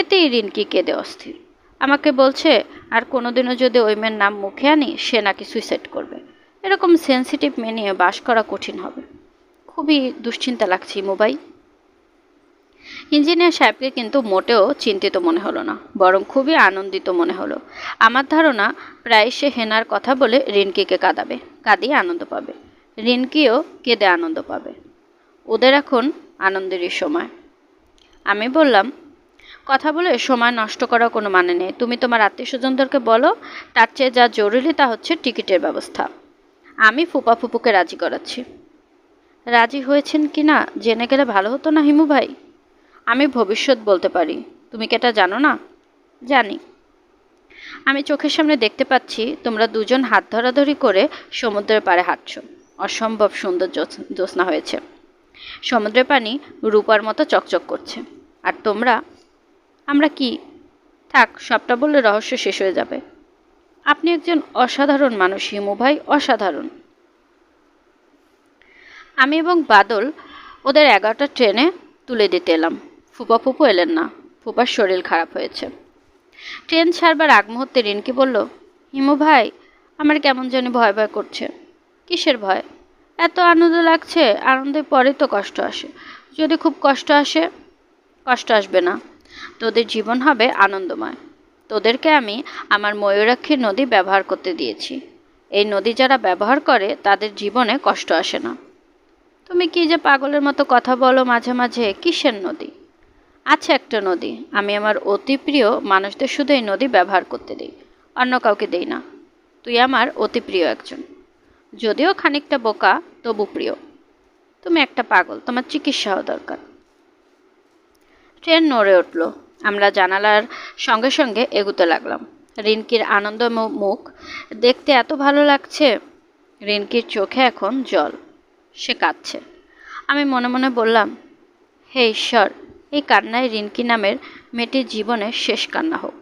এতেই রিনকি কেঁদে অস্থির। আমাকে বলছে আর কোনোদিনও যদি ওই মেয়ের নাম মুখে আনি সে নাকি সুইসাইড করবে। এরকম সেন্সিটিভ মেয়ে নিয়ে বাস করা কঠিন হবে। খুবই দুশ্চিন্তা লাগছে মোবাই। ইঞ্জিনিয়ার সাহেবকে কিন্তু মোটেও চিন্তিত মনে হলো না, বরং খুবই আনন্দিত মনে হলো। আমার ধারণা প্রায় সে হেনার কথা বলে রিনকিকে কাঁদাবে, কাঁদিয়ে আনন্দ পাবে। রিনকিও কেঁদে আনন্দ পাবে। ওদের এখন আনন্দেরই সময়। আমি বললাম, কথা বলে সময় নষ্ট করার কোনো মানে নেই। তুমি তোমার আত্মীয় স্বজনদেরকে বলো। তার চেয়ে যা জরুরি তা হচ্ছে টিকিটের ব্যবস্থা। আমি ফুপা ফুপুকে রাজি করাচ্ছি। রাজি হয়েছেন কি না জেনে গেলে ভালো হতো না হিমু ভাই? আমি ভবিষ্যৎ বলতে পারি, তুমি কি এটা জানো না? জানি। আমি চোখের সামনে দেখতে পাচ্ছি তোমরা দুজন হাত ধরাধরি করে সমুদ্রের পাড়ে হাঁটছো। অসম্ভব সুন্দর জ্যোৎস্না হয়েছে। সমুদ্রের পানি রূপার মতো চকচক করছে। আর তোমরা? আমরা কি? থাক, সবটা বললে রহস্য শেষ হয়ে যাবে। আপনি একজন অসাধারণ মানুষ হিমু ভাই, অসাধারণ। আমি এবং বাদল ওদের 11টা ট্রেনে তুলে দিতে এলাম। ফুপা ফুপু এলেন না। ফুপার শরীর খারাপ হয়েছে। ট্রেন ছাড়বার আগ মুহূর্তে রিনকি বলল, হিমু ভাই, আমার কেমন জানি ভয় ভয় করছে। কিসের ভয়? এত আনন্দ লাগছে, আনন্দের পরে তো কষ্ট আসে। যদি খুব কষ্ট আসে? কষ্ট আসবে না, তোদের জীবন হবে আনন্দময়। তোদেরকে আমি আমার ময়ূরাক্ষী নদী ব্যবহার করতে দিয়েছি। এই নদী যারা ব্যবহার করে তাদের জীবনে কষ্ট আসে না। তুমি কি যে পাগলের মতো কথা বলো মাঝে মাঝে, কিসের নদী? আছে একটা নদী, আমি আমার অতি প্রিয় মানুষদের শুধু এই নদী ব্যবহার করতে দিই, অন্য কাউকে দেই না। তুই আমার অতি প্রিয় একজন, যদিও খানিকটা বোকা, তবু প্রিয়। তুমি একটা পাগল, তোমার চিকিৎসাও দরকার। ট্রেন নড়ে উঠল। আমরা জানালার সঙ্গে সঙ্গে এগুতে লাগলাম। রিনকির আনন্দ মুখ দেখতে এত ভালো লাগছে। রিনকির চোখে এখন জল, সে কাঁদছে। আমি মনে মনে বললাম, হে ঈশ্বর, এই কান্নায় রিনকি নামের মেয়েটির জীবনের শেষ কান্না হোক।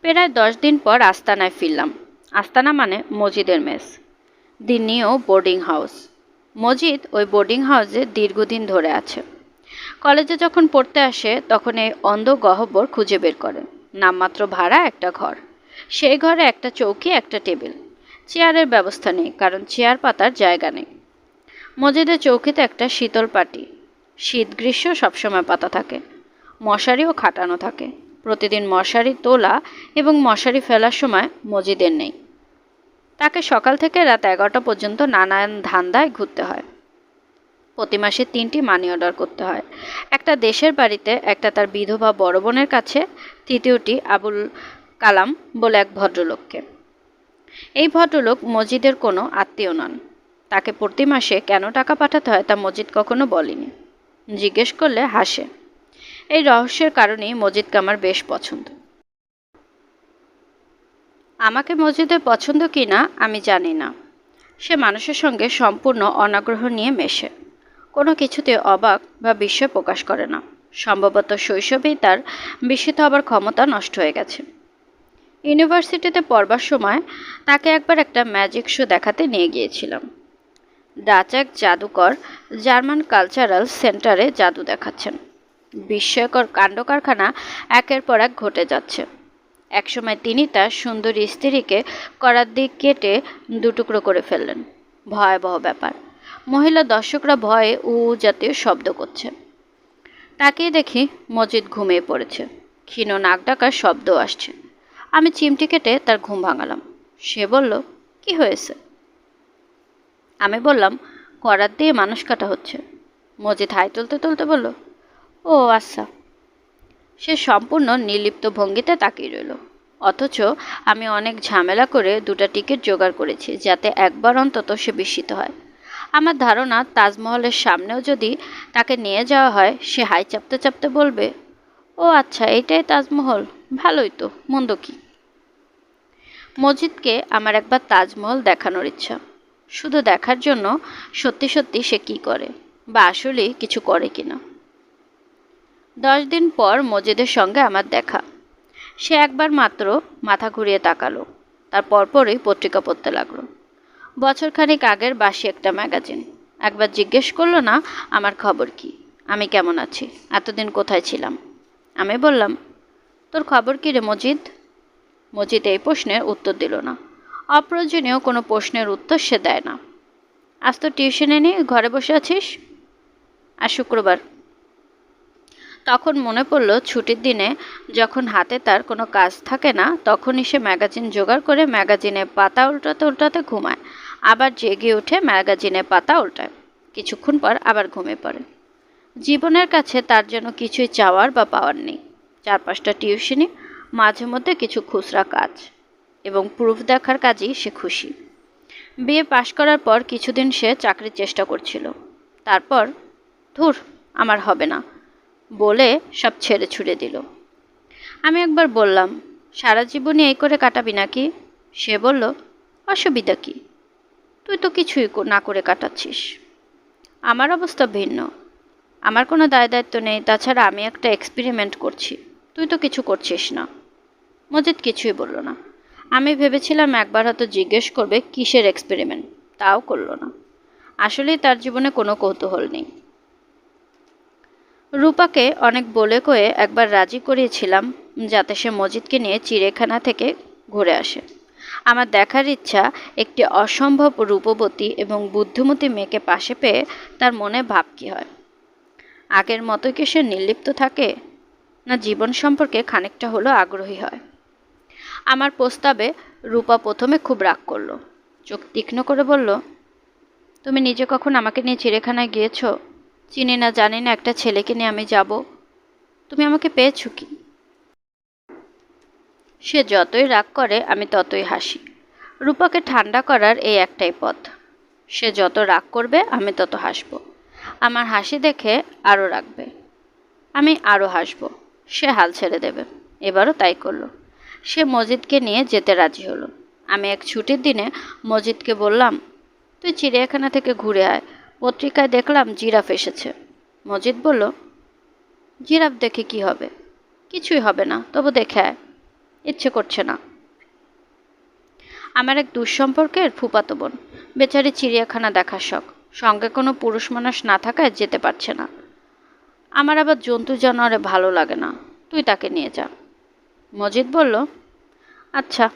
প্রায় 10 দিন পর আস্তানায় ফিরলাম। আস্তানা মানে মজিদের mess, the new boarding house. Majid ওই বোর্ডিং হাউসে দীর্ঘদিন ধরে আছে। কলেজে যখন পড়তে আসে তখন এই অন্ধ গহ্বর খুঁজে বের করে। নামমাত্র ভাড়া একটা ঘর, সেই ঘরে একটা চৌকি, একটা টেবিল। চেয়ারের ব্যবস্থা নেই, কারণ চেয়ার পাতার জায়গা নেই। মজিদের চৌকিতে একটা শীতল পাটি, শীত গ্রীষ্ম সবসময় পাতা থাকে। মশারিও খাটানো থাকে। প্রতিদিন মশারি তোলা এবং মশারি ফেলার সময় মজিদের নেই। তাকে সকাল থেকে রাত 11টা পর্যন্ত নানান ধান্দায় ঘুরতে হয়। প্রতি মাসে 3টি মানি অর্ডার করতে হয়, একটা দেশের বাড়িতে, একটা তার বিধবা বড় বোনের কাছে, তৃতীয়টি আবুল কালাম বলে এক ভদ্রলোককে। এই ভদ্রলোক মজিদের কোনো আত্মীয় নন। তাকে প্রতি মাসে কেন টাকা পাঠাতে হয় তা মজিদ কখনো বলেনি। জিজ্ঞেস করলে হাসে। এই রহস্যের কারণেই মজিদকে আমার বেশ পছন্দ। আমাকে মজিদের পছন্দ কি না আমি জানি না। সে মানুষের সঙ্গে সম্পূর্ণ অনাগ্রহ নিয়ে মেশে, কোনো কিছুতে অবাক বা বিস্ময় প্রকাশ করে না। সম্ভবত শৈশবেই তার বিস্মিত হবার ক্ষমতা নষ্ট হয়ে গেছে। ইউনিভার্সিটিতে পড়বার সময় তাকে একবার একটা ম্যাজিক শো দেখাতে নিয়ে গিয়েছিলাম। ডাচ এক জাদুকর জার্মান কালচারাল সেন্টারে জাদু দেখাচ্ছেন। বিস্ময়কর কাণ্ডকারখানা একের পর এক ঘটে যাচ্ছে। একসময় তিনি তার সুন্দরী স্ত্রীকে করার দিক কেটে দুটুকরো করে ফেললেন। ভয়াবহ ব্যাপার। মহিলা দর্শকরা ভয়ে উ জাতীয় শব্দ করছে। তাকিয়ে দেখি মজিদ ঘুমিয়ে পড়েছে। ক্ষীণ নাক ডাকার শব্দও আসছে। আমি চিমটি কেটে তার ঘুম ভাঙালাম। সে বলল, কি হয়েছে? আমি বললাম, করাত দিয়ে মানুষ কাটা হচ্ছে। মজিদ হাই তুলতে তুলতে বলল, ও আচ্ছা। সে সম্পূর্ণ নির্লিপ্ত ভঙ্গিতে তাকিয়ে রইল। অথচ আমি অনেক ঝামেলা করে 2টা টিকিট জোগাড় করেছি, যাতে একবার অন্তত সে বিস্মিত হয়। আমার ধারণা তাজমহলের সামনেও যদি তাকে নিয়ে যাওয়া হয়, সে হাই চাপতে চাপতে বলবে, ও আচ্ছা, এইটাই তাজমহল, ভালোই তো, মন্দ কি। মজিদকে আমার একবার তাজমহল দেখানোর ইচ্ছা, শুধু দেখার জন্য সত্যি সত্যি সে কি করে, বা আসলে কিছু করে কিনা। 10 দিন পর মজিদের সঙ্গে আমার দেখা। সে একবার মাত্র মাথা ঘুরিয়ে তাকালো, তার পরপরই পত্রিকা পড়তে লাগলো। বছরখানেক আগের বাসি একটা ম্যাগাজিন। একবার জিজ্ঞেস করলো না আমার খবর কি, আমি কেমন আছি, এতদিন কোথায় ছিলাম। আমি বললাম, তোর খবর কী রে মজিদ? মজিদ এই প্রশ্নের উত্তর দিল না। অপ্রয়োজনীয় কোনো প্রশ্নের উত্তর সে দেয় না। আজ তো টিউশনে নেই, ঘরে বসে আছিস? আর শুক্রবার। তখন মনে পড়ল ছুটির দিনে যখন হাতে তার কোনো কাজ থাকে না, তখনই সে ম্যাগাজিন জোগাড় করে ম্যাগাজিনের পাতা উল্টাতে উল্টাতে ঘুমায়, আবার জেগে উঠে ম্যাগাজিনের পাতা উল্টায়, কিছুক্ষণ পর আবার ঘুমিয়ে পড়ে। জীবনের কাছে তার যেন কিছুই চাওয়ার বা পাওয়ার নেই। 4-5টা টিউশনি, মাঝে মধ্যে কিছু খুচরা কাজ এবং প্রুফ দেখার কাজেই সে খুশি। বিএ পাশ করার পর কিছুদিন সে চাকরির চেষ্টা করছিল। তারপর ধুর, আমার হবে না বলে সব ছেড়ে ছুড়ে দিল। আমি একবার বললাম, সারা জীবনই এই করে কাটাবি নাকি? সে বলল, অসুবিধা কি, তুই তো কিছুই না করে কাটাচ্ছিস। আমার অবস্থা ভিন্ন। আমার কোনো দায় দায়িত্ব নেই, তাছাড়া আমি একটা এক্সপেরিমেন্ট করছি, তুই তো কিছু করছিস না। মজিদ কিছুই বলল না। আমি ভেবেছিলাম একবার হয়তো জিজ্ঞেস করবে কিসের এক্সপেরিমেন্ট, তাও করল না। আসলেই তার জীবনে কোনো কৌতূহল নেই। রূপাকে অনেক বলে কয়ে একবার রাজি করিয়েছিলাম যাতে সে মজিদকে নিয়ে চিড়িয়াখানা থেকে ঘুরে আসে। আমার দেখার ইচ্ছা একটি অসম্ভব রূপবতী এবং বুদ্ধিমতী মেয়েকে পাশে পেয়ে তার মনে ভাব কী হয়। আগের মতো কি সে নির্লিপ্ত থাকে, না জীবন সম্পর্কে খানিকটা হলেও আগ্রহী হয়? আমার প্রস্তাবে রূপা প্রথমে খুব রাগ করলো, চোখ তীক্ষ্ণ করে বলল, তুমি নিজে কখন আমাকে নিয়ে চিড়িয়াখানায় গিয়েছ? চিনি না জানি না একটা ছেলেকে নিয়ে আমি যাব। তুমি আমাকে পেয়েছো কি? সে যতই রাগ করে আমি ততই হাসি। রূপাকে ঠান্ডা করার এই একটাই পথ। সে যত রাগ করবে আমি তত হাসব। আমার হাসি দেখে আরও রাখবে, আমি আরও হাসব। সে হাল ছেড়ে দেবে। এবারও তাই করলো। সে মজিদকে নিয়ে যেতে রাজি হলো। আমি এক ছুটির দিনে মজিদকে বললাম, তুই চিড়িয়াখানা থেকে ঘুরে আয়, পত্রিকায় দেখলাম জিরাফ এসেছে। মজিদ বলল, জিরাফ দেখে কি হবে? কিছুই হবে না, তবু দেখে আয়। ইচ্ছে করছে না। আমার এক দুঃসম্পর্কের ফুফাতো বোন, বেচারি চিড়িয়াখানা দেখার শখ, সঙ্গে কোনো পুরুষ মানুষ না থাকায় যেতে পারছে না। আমার আবার জন্তু জানোয়ারে ভালো লাগে না, তুই তাকে নিয়ে যা। মজিদ বলল, আচ্ছা।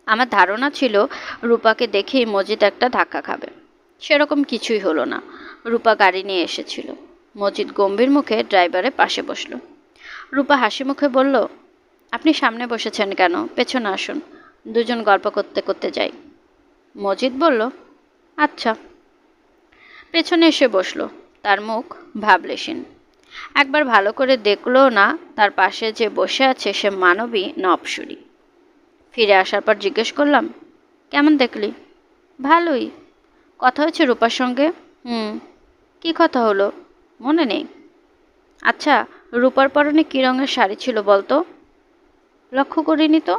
আমার ধারণা ছিল রূপাকে দেখেই মজিদ একটা ধাক্কা খাবে। সেরকম কিছুই হলো না। রূপা গাড়ি নিয়ে এসেছিল। মজিদ গম্ভীর মুখে ড্রাইভারের পাশে বসল। রূপা হাসি মুখে বলল, আপনি সামনে বসেছেন কেন? পেছনে আসুন, দুজন গল্প করতে করতে যাই। মজিদ বলল, আচ্ছা। পেছনে এসে বসল। তার মুখ ভাবলেশীন। একবার ভালো করে দেখলও না তার পাশে যে বসে আছে সে মানবী না অপসরী। ফিরে আসার পর জিজ্ঞেস করলাম, কেমন দেখলি? ভালোই। কথা হয়েছে রূপার সঙ্গে? কি কথা হলো? মনে নেই। আচ্ছা, রূপার পরনে কী রঙের শাড়ি ছিল বলতো? লক্ষ্য করিনি তো।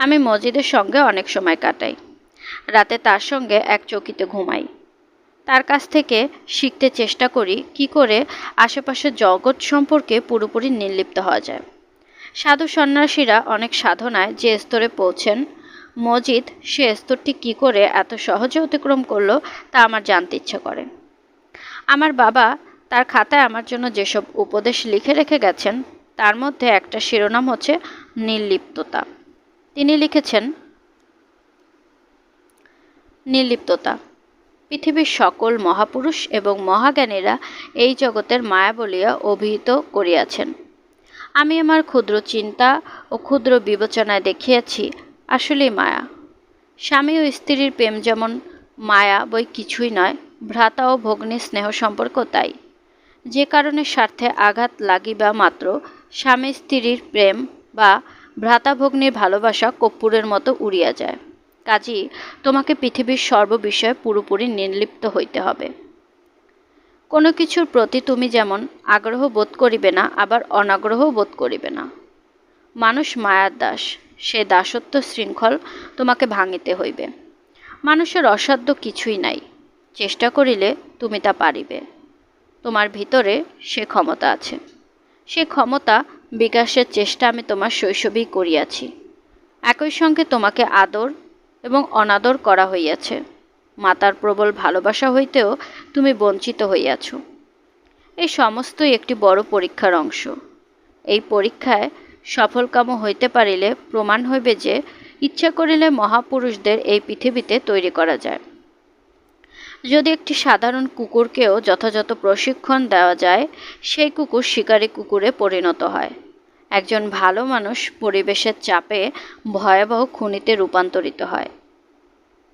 আমি মজিদের সঙ্গে অনেক সময় কাটাই। রাতে তার সঙ্গে এক চৌকিতে ঘুমাই। তার কাছ থেকে শিখতে চেষ্টা করি কি করে আশেপাশের জগৎ সম্পর্কে পুরোপুরি নির্লিপ্ত হওয়া যায়। সাধু সন্ন্যাসীরা অনেক সাধনায় যে স্তরে পৌঁছেন, মজিদ সে স্তরটি কী করে এত সহজে অতিক্রম করলো তা আমার জানতে ইচ্ছে করে। আমার বাবা তার খাতায় আমার জন্য যেসব উপদেশ লিখে রেখে গেছেন তার মধ্যে একটা শিরোনাম হচ্ছে নির্লিপ্ততা। তিনি লিখেছেন, নির্লিপ্ততা। পৃথিবীর সকল মহাপুরুষ এবং মহাজ্ঞানীরা এই জগতের মায়া বলিয়া অভিহিত করিয়াছেন। আমি আমার ক্ষুদ্র চিন্তা ও ক্ষুদ্র বিবেচনায় দেখিয়াছি আসলেই মায়া। স্বামী ও স্ত্রীর প্রেম যেমন মায়া বই কিছুই নয়, ভ্রাতা ও ভগ্নীর স্নেহ সম্পর্ক তাই। যে কারণে স্বার্থে আঘাত লাগিবা মাত্র স্বামী স্ত্রীর প্রেম বা ভ্রাতা ভগ্নীর ভালোবাসা কর্পূরের মতো উড়িয়া যায়। কাজেই তোমাকে পৃথিবীর সর্ববিষয়ে পুরোপুরি নির্লিপ্ত হইতে হবে। কোনো কিছুর প্রতি তুমি যেমন আগ্রহ বোধ করিবে না, আবার অনাগ্রহ বোধ করিবে না। মানুষ মায়ার দাস, সে দাসত্ব শৃঙ্খল তোমাকে ভাঙিতে হইবে। মানুষের অসাধ্য কিছুই নাই, চেষ্টা করিলে তুমি তা পারিবে। তোমার ভিতরে সে ক্ষমতা আছে। সে ক্ষমতা বিকাশের চেষ্টা আমি তোমার শৈশবেই করিয়াছি। একই সঙ্গে তোমাকে আদর এবং অনাদর করা হইয়াছে। মাতার প্রবল ভালোবাসা হইতেও তুমি বঞ্চিত হইয়াছ। এই সমস্তই একটি বড় পরীক্ষার অংশ। এই পরীক্ষায় সফলকাম হইতে পারিলে প্রমাণ হইবে যে ইচ্ছা করিলে মহাপুরুষদের এই পৃথিবীতে তৈরি করা যায়। যদি একটি সাধারণ কুকুরকেও যথাযথ প্রশিক্ষণ দেওয়া যায়, সেই কুকুর শিকারী কুকুরে পরিণত হয়। একজন ভালো মানুষ পরিবেশের চাপে ভয়াবহ খুনিতে রূপান্তরিত হয়।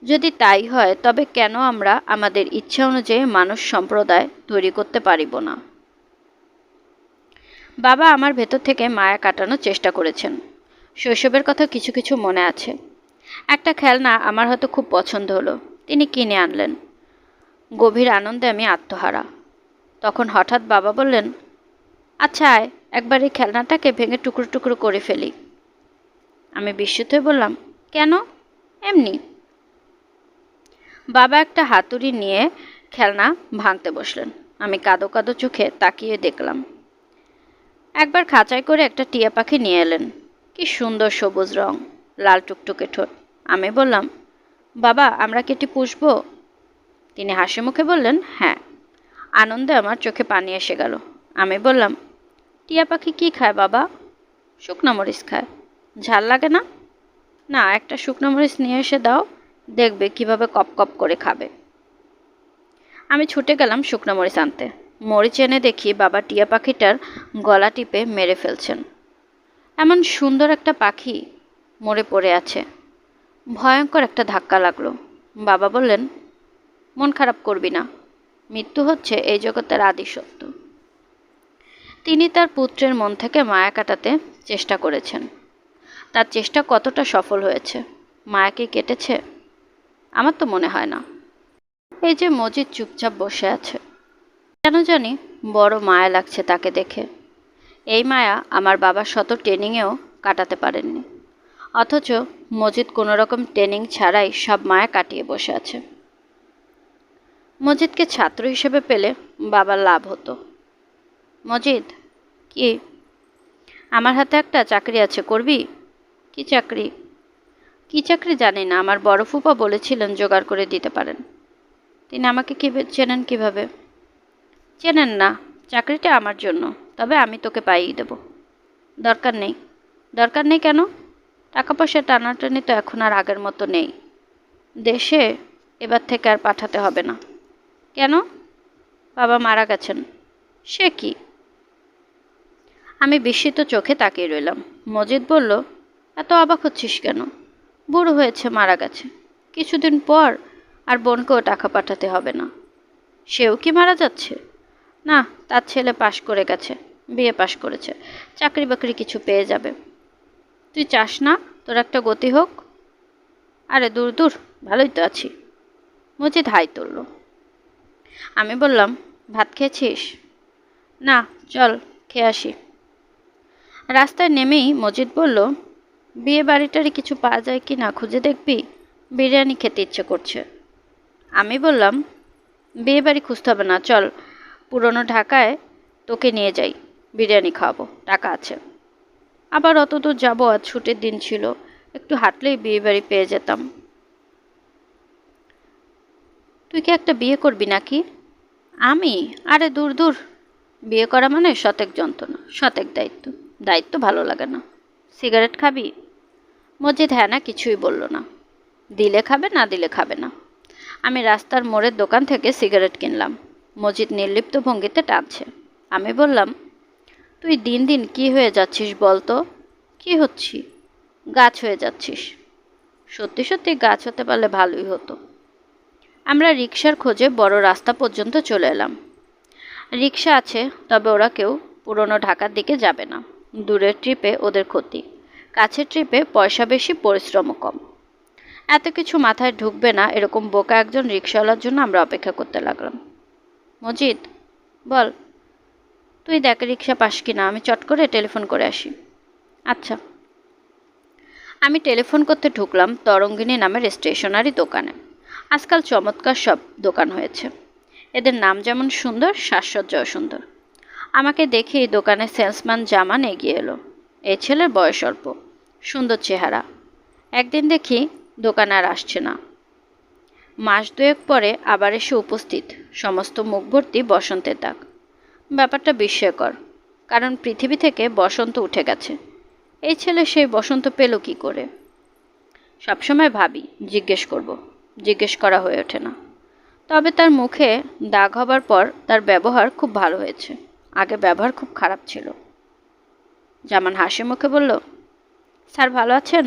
যদি তাই হয় তবে কেন আমরা আমাদের ইচ্ছা অনুযায়ী মানুষ সম্প্রদায় তৈরি করতে পারিব না? বাবা আমার ভেতর থেকে মায়া কাটানোর চেষ্টা করেছেন। শৈশবের কথা কিছু কিছু মনে আছে। একটা খেলনা আমার হয়তো খুব পছন্দ হলো, তিনি কিনে আনলেন। গভীর আনন্দে আমি আত্মহারা। তখন হঠাৎ বাবা বললেন, আচ্ছা আয়, একবার এই খেলনাটাকে ভেঙে টুকরো টুকরো করে ফেলি। আমি বিস্মিত হয়ে বললাম, কেন? এমনি। বাবা একটা হাতুড়ি নিয়ে খেলনা ভাঙতে বসলেন। আমি কাঁদো কাঁদো চোখে তাকিয়ে দেখলাম। একবার খাঁচায় করে একটা টিয়া পাখি নিয়ে এলেন। কি সুন্দর সবুজ রং, লাল টুকটুকে ঠোঁট। আমি বললাম, বাবা আমরা কি এটি পুষব? তিনি হাসি মুখে বললেন, হ্যাঁ। আনন্দে আমার চোখে পানি এসে গেল। আমি বললাম, টিয়া পাখি কি খায় বাবা? শুকনো মরিচ খায়। ঝাল লাগে না? না, একটা শুকনো মরিচ নিয়ে এসে দাও, দেখবে কিভাবে কপ কপ করে খাবে। আমি ছুটে গেলাম শুকনো মরিচ আনতে। মরিচ এনে দেখি বাবা টিয়া পাখিটার গলা টিপে মেরে ফেলছেন। এমন সুন্দর একটা পাখি মরে পড়ে আছে। ভয়ঙ্কর একটা ধাক্কা লাগলো। বাবা বললেন, মন খারাপ করবি না, মৃত্যু হচ্ছে এই জগতের আদি সত্য। তিনি তার পুত্রের মন থেকে মায়া কাটাতে চেষ্টা করেছেন। তার চেষ্টা কতটা সফল হয়েছে? মায়া কি কেটেছে? আমার তো মনে হয় না। এই যে মজিদ চুপচাপ বসে আছে, কেন জানি বড় মায়া লাগছে তাকে দেখে। এই মায়া আমার বাবা শত ট্রেনিংয়েও কাটাতে পারেননি, অথচ মজিদ কোনো রকম ট্রেনিং ছাড়াই সব মায়া কাটিয়ে বসে আছে। মজিদকে ছাত্র হিসেবে পেলে বাবার লাভ হতো। মজিদ, কি? আমার হাতে একটা চাকরি আছে, করবি? কি চাকরি? কি চাকরি জানি না, আমার বড় ফুপা বলেছিলেন জোগাড় করে দিতে পারেন। তিনি আমাকে চেনেন কিভাবে? চেনেন না? চাকরিটা আমার জন্য, তবে আমি তোকে পাইয়ে দেব। দরকার নেই। দরকার নেই কেন? টাকা পয়সা টানাটানি তো এখন আর আগের মতো নেই। দেশে এবার থেকে আর পাঠাতে হবে না। কেন? বাবা মারা গেছেন। সে কি? আমি বিস্মিত চোখে তাকিয়ে রইলাম। মজিদ বলল, এত অবাক হচ্ছিস কেন? বুড়ো হয়েছে, মারা গেছে, কিছুদিন পর আর বোনকেও টাকা পাঠাতে হবে না। সেও কি মারা যাচ্ছে? না, তার ছেলে পাশ করে গেছে, বিয়ে পাশ করেছে, চাকরি বাকরি কিছু পেয়ে যাবে। তুই চাস না তোর একটা গতি হোক? আরে দূর দূর, ভালোই তো আছি। মজিদ হাই তুলল। আমি বললাম, ভাত খেয়েছিস? না, চল খেয়ে আসি। রাস্তায় নেমেই মজিদ বলল, বিয়ে বাড়িটারি কিছু পাওয়া যায় কি না খুঁজে দেখবি, বিরিয়ানি খেতে ইচ্ছে করছে। আমি বললাম, বিয়ে বাড়ি খুঁজতে হবে না, চল পুরনো ঢাকায় তোকে নিয়ে যাই, বিরিয়ানি খাওয়াবো, টাকা আছে। আবার অত দূর যাবো, আজ ছুটির দিন ছিল, একটু হাঁটলেই বিয়ে বাড়ি পেয়ে যেতাম। তুই কি একটা বিয়ে করবি নাকি? আমি? আরে দূর দূর, বিয়ে করা মানে শতেক যন্ত্রণা, শতেক দায়িত্ব। দায়িত্ব ভালো লাগে না। সিগারেট খাবি? মজিদ হ্যাঁ না কিছুই বলল না। দিলে খাবে, না দিলে খাবে না। আমি রাস্তার মোড়ের দোকান থেকে সিগারেট কিনলাম। মজিদ নির্লিপ্ত ভঙ্গিতে টানছে। আমি বললাম, তুই দিন দিন কি হয়ে যাচ্ছিস বলতো? কি হচ্ছি? গাছ হয়ে যাচ্ছিস। সত্যি সত্যি গাছ হতে পারলে ভালোই হতো। আমরা রিকশার খোঁজে বড় রাস্তা পর্যন্ত চলে এলাম। রিকশা আছে, তবে ওরা কেউ পুরনো ঢাকার দিকে যাবে না। দূরের ট্রিপে ওদের ক্ষতি, কাছের ট্রিপে পয়সা বেশি, পরিশ্রমও কম। এত কিছু মাথায় ঢুকবে না এরকম বোকা একজন রিকশাওয়ালার জন্য আমরা অপেক্ষা করতে লাগলাম। মজিদ, বল, তুই দেখ রিকশা পাস কিনা, আমি চট করে টেলিফোন করে আসি। আচ্ছা। আমি টেলিফোন করতে ঢুকলাম তরঙ্গিনী নামের স্টেশনারি দোকানে। আজকাল চমৎকার সব দোকান হয়েছে। এদের নাম যেমন সুন্দর, সাজসজ্জাও সুন্দর। আমাকে দেখেই দোকানের সেলসম্যান জামান এগিয়ে এলো। এই ছেলের বয়স অল্প, সুন্দর চেহারা। একদিন দেখি দোকানে আর আসছে না। মাস দুয়েক পরে আবার এসে উপস্থিত, সমস্ত মুখ ভর্তি বসন্তের দাগ। ব্যাপারটা বিস্ময়কর, কারণ পৃথিবী থেকে বসন্ত উঠে গেছে। এই ছেলে সেই বসন্ত পেল কি করে? সবসময় ভাবি জিজ্ঞেস করা হয়ে ওঠে না। তবে তার মুখে দাগ হবার পর তার ব্যবহার খুব ভালো হয়েছে। আগে ব্যবহার খুব খারাপ ছিল। জামান হাসি মুখে বলল, স্যার ভালো আছেন?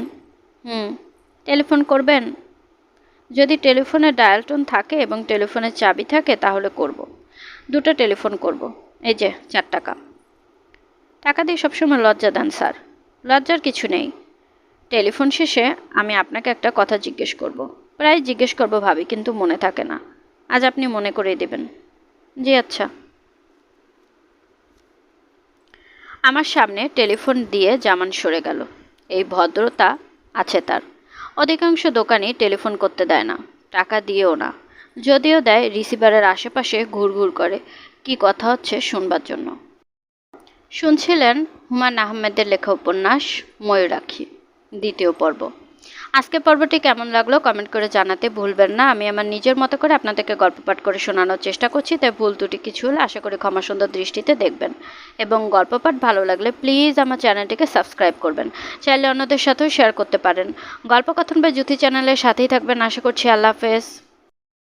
টেলিফোন করবেন? যদি টেলিফোনে ডায়াল টোন থাকে এবং টেলিফোনের চাবি থাকে তাহলে করব। দুটো টেলিফোন করব। এই যে 4 টাকা। টাকা দিয়ে সবসময় লজ্জা দেন স্যার। লজ্জার কিছু নেই। টেলিফোন শেষে আমি আপনাকে একটা কথা জিজ্ঞেস করব। প্রায় জিজ্ঞেস করব ভাবি, কিন্তু মনে থাকে না। আজ আপনি মনে করিয়ে দেবেন। জি আচ্ছা। আমার সামনে টেলিফোন দিয়ে জামান সরে গেল। এই ভদ্রতা আছে তার। অধিকাংশ দোকানই টেলিফোন করতে দেয় না, টাকা দিয়েও না। যদিও দেয়, রিসিভারের আশেপাশে ঘুরঘুর করে, কি কথা হচ্ছে শুনবার জন্য। শুনছিলেন হুমায়ূন আহমেদের লেখা উপন্যাস ময়ূরাক্ষী, 2য় পর্ব। আজকের পর্বটি কেমন লাগলো কমেন্ট করে জানাতে ভুলবেন না। আমি আমার নিজের মতো করে আপনাদেরকে গল্প পাঠ করে শোনানোর চেষ্টা করছি, তাই ভুল ত্রুটি কিছু হলে আশা করি ক্ষমা সুন্দর দৃষ্টিতে দেখবেন। এবং গল্প পাঠ ভালো লাগলে প্লিজ আমার চ্যানেলটিকে সাবস্ক্রাইব করবেন। চাইলে অন্যদের সাথেও শেয়ার করতে পারেন। গল্পকথন বা জুথি চ্যানেলের সাথেই থাকবেন। আশা করছি। আল্লাহ হাফেজ।